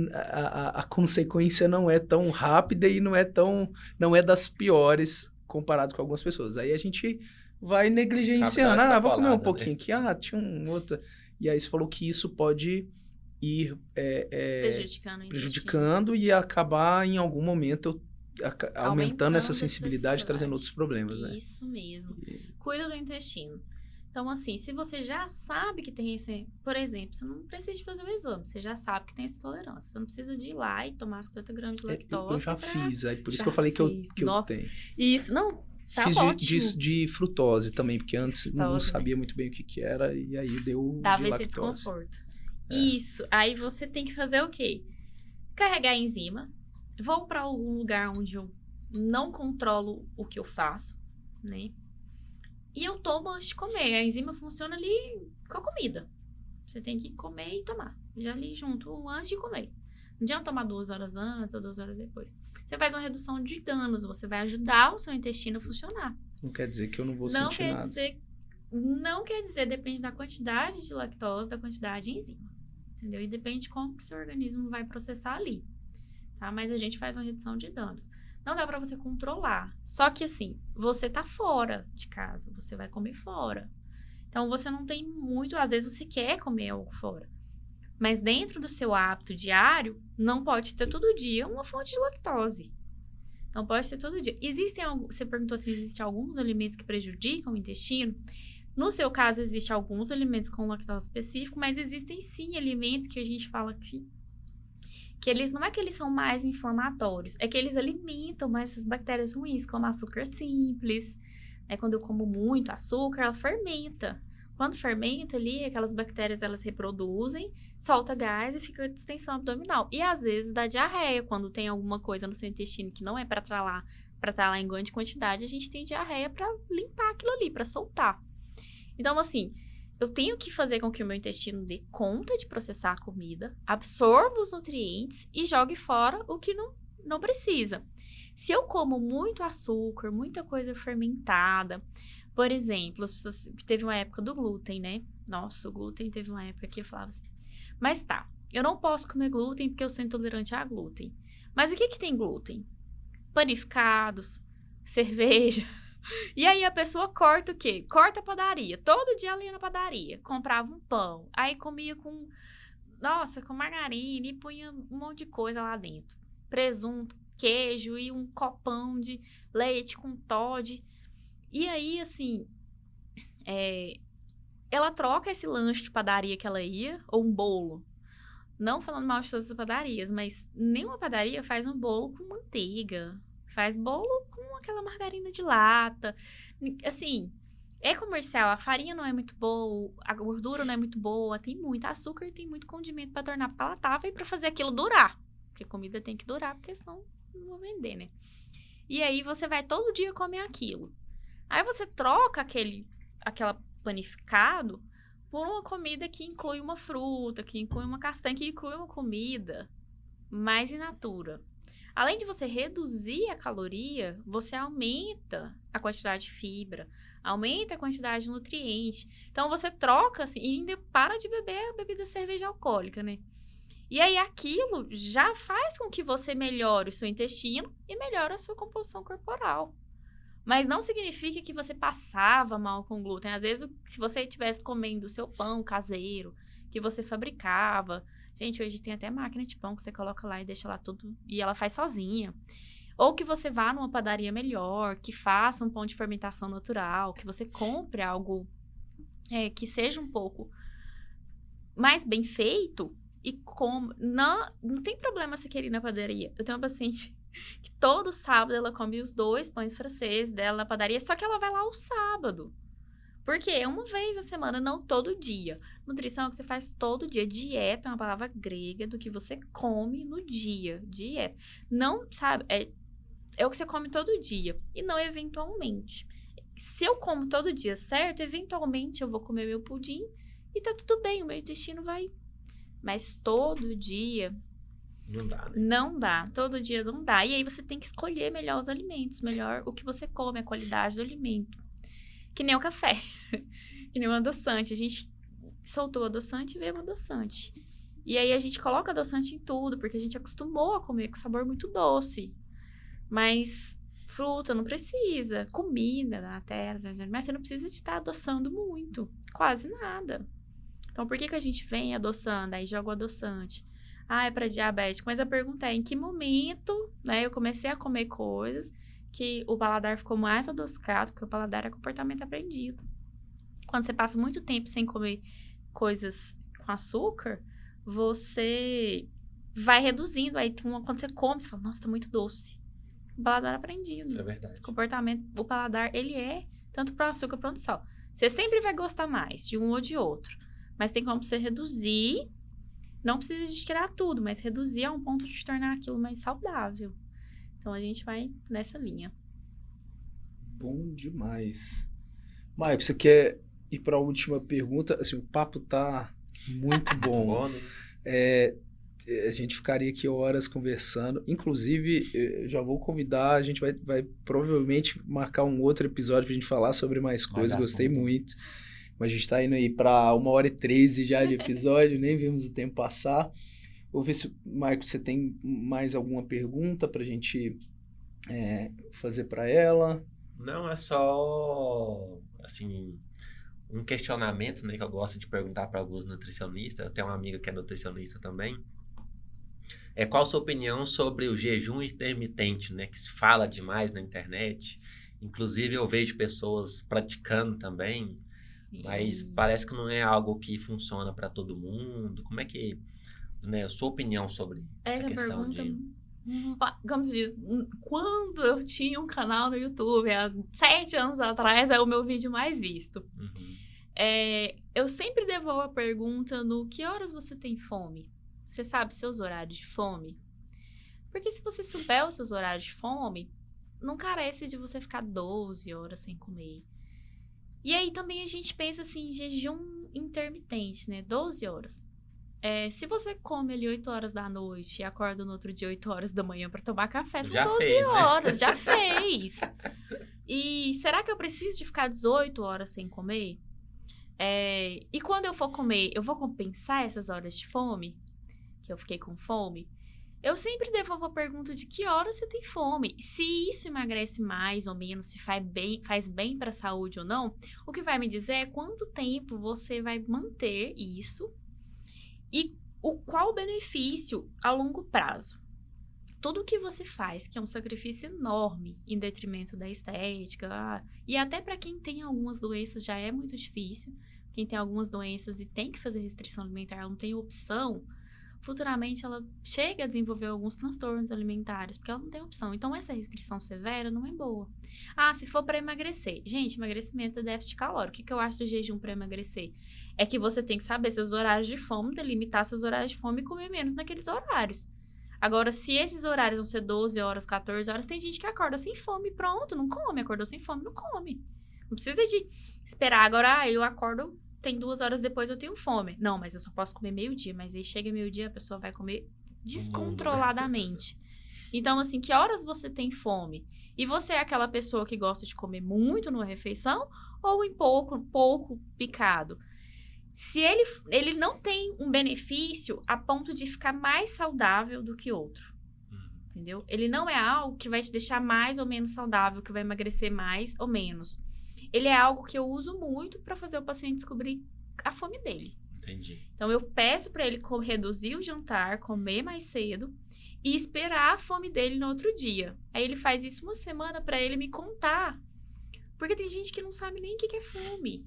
a consequência não é tão rápida e não é das piores comparado com algumas pessoas. Aí a gente vai negligenciando. Vou comer um pouquinho aqui. Tinha um outro... E aí você falou que isso pode ir prejudicando e acabar em algum momento aumentando essa sensibilidade, trazendo outros problemas. Isso mesmo. Cuida do intestino. Então, assim, se você já sabe que tem esse... Por exemplo, você não precisa de fazer o exame. Você já sabe que tem essa tolerância. Você não precisa de ir lá e tomar 50 gramas de lactose. Eu já fiz. Por isso que eu falei que eu tenho. Isso, não, tá fiz ótimo. de frutose também, porque antes não sabia muito bem o que era. E aí deu Dava de esse lactose. desconforto. Isso. Aí você tem que fazer o quê? Carregar a enzima. Vou para algum lugar onde eu não controlo o que eu faço, né? E eu tomo antes de comer. A enzima funciona ali com a comida. Você tem que comer e tomar. Já ali junto, antes de comer. Não adianta tomar 2 horas antes ou 2 horas depois. Você faz uma redução de danos. Você vai ajudar o seu intestino a funcionar. Não quer dizer que eu não vou sentir nada. Não quer dizer, depende da quantidade de lactose, da quantidade de enzima. Entendeu? E depende de como que seu organismo vai processar ali. Tá? Mas a gente faz uma redução de danos. Não dá pra você controlar. Só que assim, você tá fora de casa. Você vai comer fora. Então, você não tem muito... Às vezes, você quer comer algo fora. Mas dentro do seu hábito diário, não pode ter todo dia uma fonte de lactose. Não pode ter todo dia. Você perguntou se existem alguns alimentos que prejudicam o intestino. No seu caso, existem alguns alimentos com lactose específico, mas existem sim alimentos que a gente fala que eles não é que eles são mais inflamatórios, é que eles alimentam mais essas bactérias ruins, como açúcar simples. Quando eu como muito açúcar, ela fermenta. Quando fermenta ali, aquelas bactérias elas reproduzem, solta gás e fica distensão abdominal. E às vezes dá diarreia, quando tem alguma coisa no seu intestino que não é para estar lá em grande quantidade, a gente tem diarreia para limpar aquilo ali, para soltar. Então, assim, eu tenho que fazer com que o meu intestino dê conta de processar a comida, absorva os nutrientes e jogue fora o que não precisa. Se eu como muito açúcar, muita coisa fermentada, por exemplo, as pessoas, teve uma época do glúten, né? Nossa, o glúten teve uma época que eu falava assim, mas tá, eu não posso comer glúten porque eu sou intolerante a glúten. Mas o que tem glúten? Panificados, cerveja. E aí a pessoa corta o quê? Corta a padaria. Todo dia ela ia na padaria, comprava um pão, aí comia com margarina e punha um monte de coisa lá dentro. Presunto, queijo e um copão de leite com Toddy. E aí, assim, ela troca esse lanche de padaria que ela ia, ou um bolo. Não falando mal de todas as padarias, mas nenhuma padaria faz um bolo com manteiga. Faz bolo com aquela margarina de lata. Assim, é comercial, a farinha não é muito boa, a gordura não é muito boa, tem muito açúcar e tem muito condimento para tornar palatável e para fazer aquilo durar. Porque comida tem que durar, porque senão não vou vender, né? E aí você vai todo dia comer aquilo. Aí você troca aquela panificado por uma comida que inclui uma fruta, que inclui uma castanha, que inclui uma comida mais in natura. Além de você reduzir a caloria, você aumenta a quantidade de fibra, aumenta a quantidade de nutriente. Então, você troca, assim, e ainda para de beber a bebida cerveja alcoólica, né? E aí, aquilo já faz com que você melhore o seu intestino e melhore a sua composição corporal. Mas não significa que você passava mal com glúten. Às vezes, se você estivesse comendo o seu pão caseiro, que você fabricava... Gente, hoje tem até máquina de pão que você coloca lá e deixa lá tudo... E ela faz sozinha. Ou que você vá numa padaria melhor, que faça um pão de fermentação natural, que você compre algo que seja um pouco mais bem feito e não tem problema você querer ir na padaria. Eu tenho uma paciente que todo sábado ela come os 2 pães franceses dela na padaria, só que ela vai lá ao sábado. Por quê? Uma vez na semana, não todo dia. Nutrição é o que você faz todo dia. Dieta é uma palavra grega do que você come no dia. Dieta. Não, sabe, é o que você come todo dia. E não eventualmente. Se eu como todo dia certo, eventualmente eu vou comer meu pudim e tá tudo bem, o meu intestino vai. Mas todo dia... Não dá, né? Não dá. Todo dia não dá. E aí você tem que escolher melhor os alimentos, melhor o que você come, a qualidade do alimento. Que nem o café. Que nem o adoçante. A gente soltou o adoçante e veio o adoçante. E aí a gente coloca adoçante em tudo, porque a gente acostumou a comer com sabor muito doce. Mas fruta não precisa. Comida na terra, mas você não precisa de estar adoçando muito. Quase nada. Então, por que a gente vem adoçando? Aí joga o adoçante. Ah, é para diabético. Mas a pergunta é, em que momento, né, eu comecei a comer coisas que o paladar ficou mais adocicado, porque o paladar é comportamento aprendido. Quando você passa muito tempo sem comer coisas com açúcar, você vai reduzindo. Aí, quando você come, você fala, nossa, tá muito doce. O paladar é aprendido. Isso é verdade. O comportamento, o paladar, ele é tanto para o açúcar quanto para o sal. Você sempre vai gostar mais de um ou de outro. Mas tem como você reduzir. Não precisa de tirar tudo, mas reduzir a um ponto de tornar aquilo mais saudável. Então, a gente vai nessa linha. Bom demais. Maicon, você quer ir para a última pergunta? Assim, o papo tá muito bom. Bom, né? A gente ficaria aqui horas conversando. Inclusive, eu já vou convidar, a gente vai provavelmente marcar um outro episódio para a gente falar sobre mais coisas. Gostei muito. Mas a gente está indo aí para 1h13 já de episódio, nem vimos o tempo passar. Vou ver se, Maicon, você tem mais alguma pergunta para a gente fazer para ela? Não, é só, assim, um questionamento, né, que eu gosto de perguntar para alguns nutricionistas. Eu tenho uma amiga que é nutricionista também. Qual a sua opinião sobre o jejum intermitente, né, que se fala demais na internet? Inclusive, eu vejo pessoas praticando também, mas parece que não é algo que funciona para todo mundo. Como é que, né, a sua opinião sobre essa questão de... Como se diz, quando eu tinha um canal no YouTube, há 7 anos atrás, é o meu vídeo mais visto. Uhum. Eu sempre devolvo a pergunta no que horas você tem fome? Você sabe seus horários de fome? Porque se você souber os seus horários de fome, não carece de você ficar 12 horas sem comer. E aí também a gente pensa assim, em jejum intermitente, né? 12 horas. Se você come ali 8 horas da noite e acorda no outro dia 8 horas da manhã para tomar café, são Já 12 fez, horas, né? já fez. E será que eu preciso de ficar 18 horas sem comer? E quando eu for comer, eu vou compensar essas horas de fome? Que eu fiquei com fome? Eu sempre devolvo a pergunta de que hora você tem fome. Se isso emagrece mais ou menos, se faz bem para a saúde ou não, o que vai me dizer é quanto tempo você vai manter isso e qual o benefício a longo prazo. Tudo que você faz, que é um sacrifício enorme em detrimento da estética, e até para quem tem algumas doenças já é muito difícil. Quem tem algumas doenças e tem que fazer restrição alimentar, ela não tem opção, futuramente ela chega a desenvolver alguns transtornos alimentares, porque ela não tem opção. Então, essa restrição severa não é boa. Se for para emagrecer. Gente, emagrecimento é déficit calórico. O que eu acho do jejum para emagrecer? É que você tem que saber seus horários de fome, delimitar seus horários de fome e comer menos naqueles horários. Agora, se esses horários vão ser 12 horas, 14 horas, tem gente que acorda sem fome, pronto, não come. Acordou sem fome, não come. Não precisa de esperar. Agora, eu acordo, tem 2 horas depois eu tenho fome. Não, mas eu só posso comer meio-dia. Mas aí chega meio-dia, a pessoa vai comer descontroladamente. Então, assim, que horas você tem fome? E você é aquela pessoa que gosta de comer muito numa refeição ou em pouco picado? Se ele não tem um benefício a ponto de ficar mais saudável do que outro, entendeu? Ele não é algo que vai te deixar mais ou menos saudável, que vai emagrecer mais ou menos. Ele é algo que eu uso muito para fazer o paciente descobrir a fome dele. Entendi. Então, eu peço para ele reduzir o jantar, comer mais cedo e esperar a fome dele no outro dia. Aí ele faz isso uma semana para ele me contar. Porque tem gente que não sabe nem o que é fome.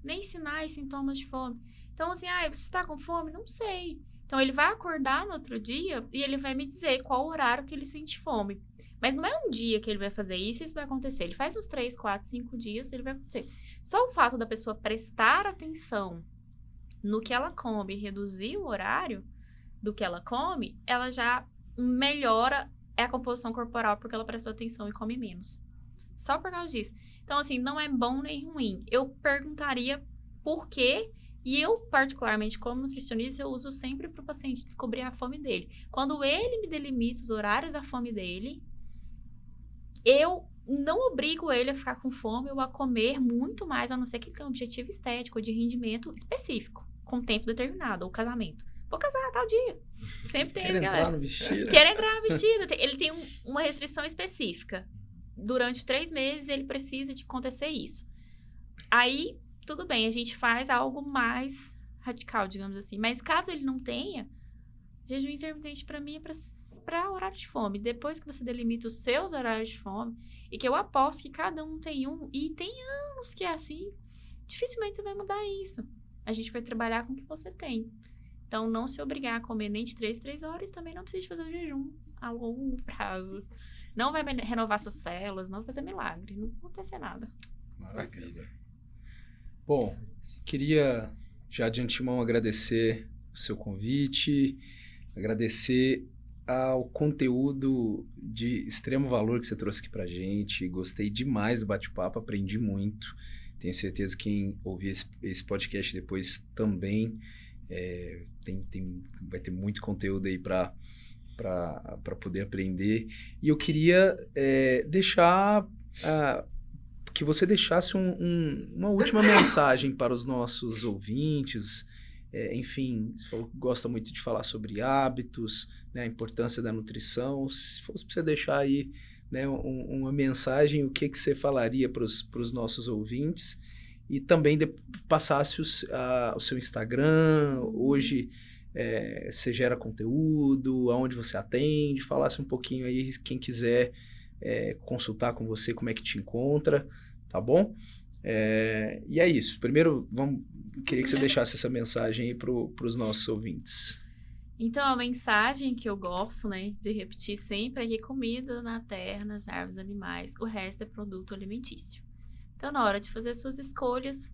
Nem sinais, sintomas de fome. Então, assim, você tá com fome? Não sei. Então, ele vai acordar no outro dia e ele vai me dizer qual horário que ele sente fome. Mas não é um dia que ele vai fazer isso e isso vai acontecer. Ele faz uns 3, 4, 5 dias, ele vai acontecer. Só o fato da pessoa prestar atenção no que ela come e reduzir o horário do que ela come, ela já melhora a composição corporal porque ela prestou atenção e come menos. Só por causa disso. Então, assim, não é bom nem ruim. Eu perguntaria por quê. E eu, particularmente, como nutricionista, eu uso sempre para o paciente descobrir a fome dele. Quando ele me delimita os horários da fome dele, eu não obrigo ele a ficar com fome ou a comer muito mais, a não ser que ele tenha um objetivo estético ou de rendimento específico, com tempo determinado, ou casamento. Vou casar tal dia. Sempre tem essa galera. Quer entrar no vestido. Ele tem uma restrição específica. Durante 3 meses, ele precisa de acontecer isso. Aí, tudo bem, a gente faz algo mais radical, digamos assim. Mas caso ele não tenha, jejum intermitente para mim é para horário de fome. Depois que você delimita os seus horários de fome, e que eu aposto que cada um tem um, e tem anos que é assim, dificilmente você vai mudar isso. A gente vai trabalhar com o que você tem. Então, não se obrigar a comer nem de 3 horas, também não precisa fazer o jejum a longo prazo. Não vai renovar suas células, não vai fazer milagre, não vai acontecer nada. Maravilha. Bom, queria já de antemão agradecer o seu convite, agradecer ao conteúdo de extremo valor que você trouxe aqui pra gente. Gostei demais do bate-papo, aprendi muito. Tenho certeza que quem ouvir esse podcast depois também vai ter muito conteúdo aí para poder aprender. E eu queria deixar que você deixasse uma última mensagem para os nossos ouvintes. Enfim, você falou que gosta muito de falar sobre hábitos, né, a importância da nutrição. Se fosse para você deixar aí, né, uma mensagem, o que você falaria para os nossos ouvintes? E também passasse o seu Instagram. Hoje você gera conteúdo, aonde você atende, falasse um pouquinho aí, quem quiser consultar com você, como é que te encontra, tá bom? E é isso. Primeiro, queria que você deixasse essa mensagem aí para os nossos ouvintes. Então, a mensagem que eu gosto, né, de repetir sempre é que comida na terra, nas árvores, animais, o resto é produto alimentício. Então, na hora de fazer suas escolhas,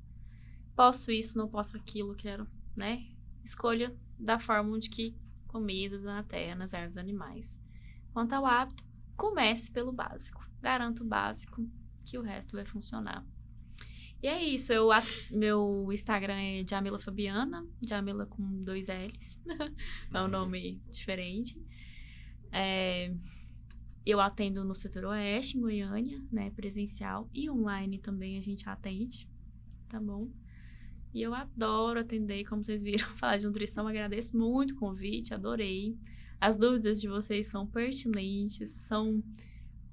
posso isso, não posso aquilo, quero, né? Escolha da forma de que comida na terra, nas árvores, animais. Quanto ao hábito, comece pelo básico. Garanto o básico, que o resto vai funcionar. E é isso, meu Instagram é Djamila Fabiana, Djamila com 2 L's, é um nome diferente. Eu atendo no setor oeste, em Goiânia, né, presencial, e online também a gente atende, tá bom? E eu adoro atender, como vocês viram, falar de nutrição, agradeço muito o convite, adorei. As dúvidas de vocês são pertinentes, são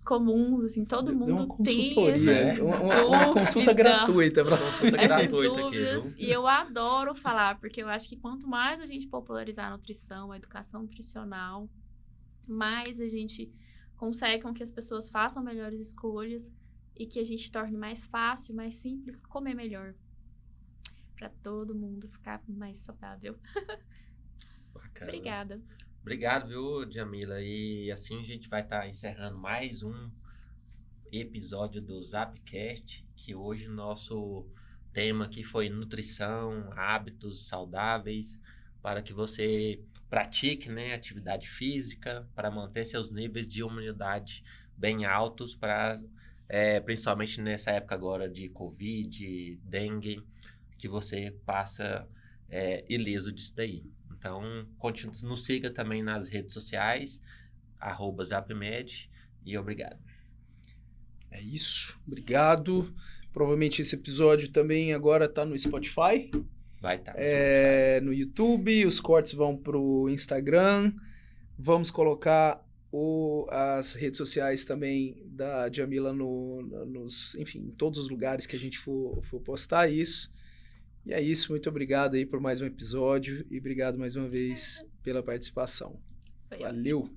comuns, assim, todo mundo tem essa uma consulta gratuita. Essas dúvidas, e eu adoro falar, porque eu acho que quanto mais a gente popularizar a nutrição, a educação nutricional, mais a gente consegue com que as pessoas façam melhores escolhas e que a gente torne mais fácil, mais simples, comer melhor. Para todo mundo ficar mais saudável. Bacana. Obrigada. Obrigado, viu, Djamila? E assim a gente vai estar encerrando mais um episódio do Zapcast, que hoje nosso tema aqui foi nutrição, hábitos saudáveis, para que você pratique, né, atividade física, para manter seus níveis de imunidade bem altos, principalmente nessa época agora de Covid, dengue, que você passa ileso disso daí. Então, nos siga também nas redes sociais, @Zapmed, e obrigado. É isso, obrigado. Provavelmente esse episódio também agora está no Spotify. Vai estar no YouTube, os cortes vão para o Instagram. Vamos colocar as redes sociais também da Djamila em todos os lugares que a gente for postar isso. E é isso, muito obrigado aí por mais um episódio e obrigado mais uma vez pela participação. Valeu!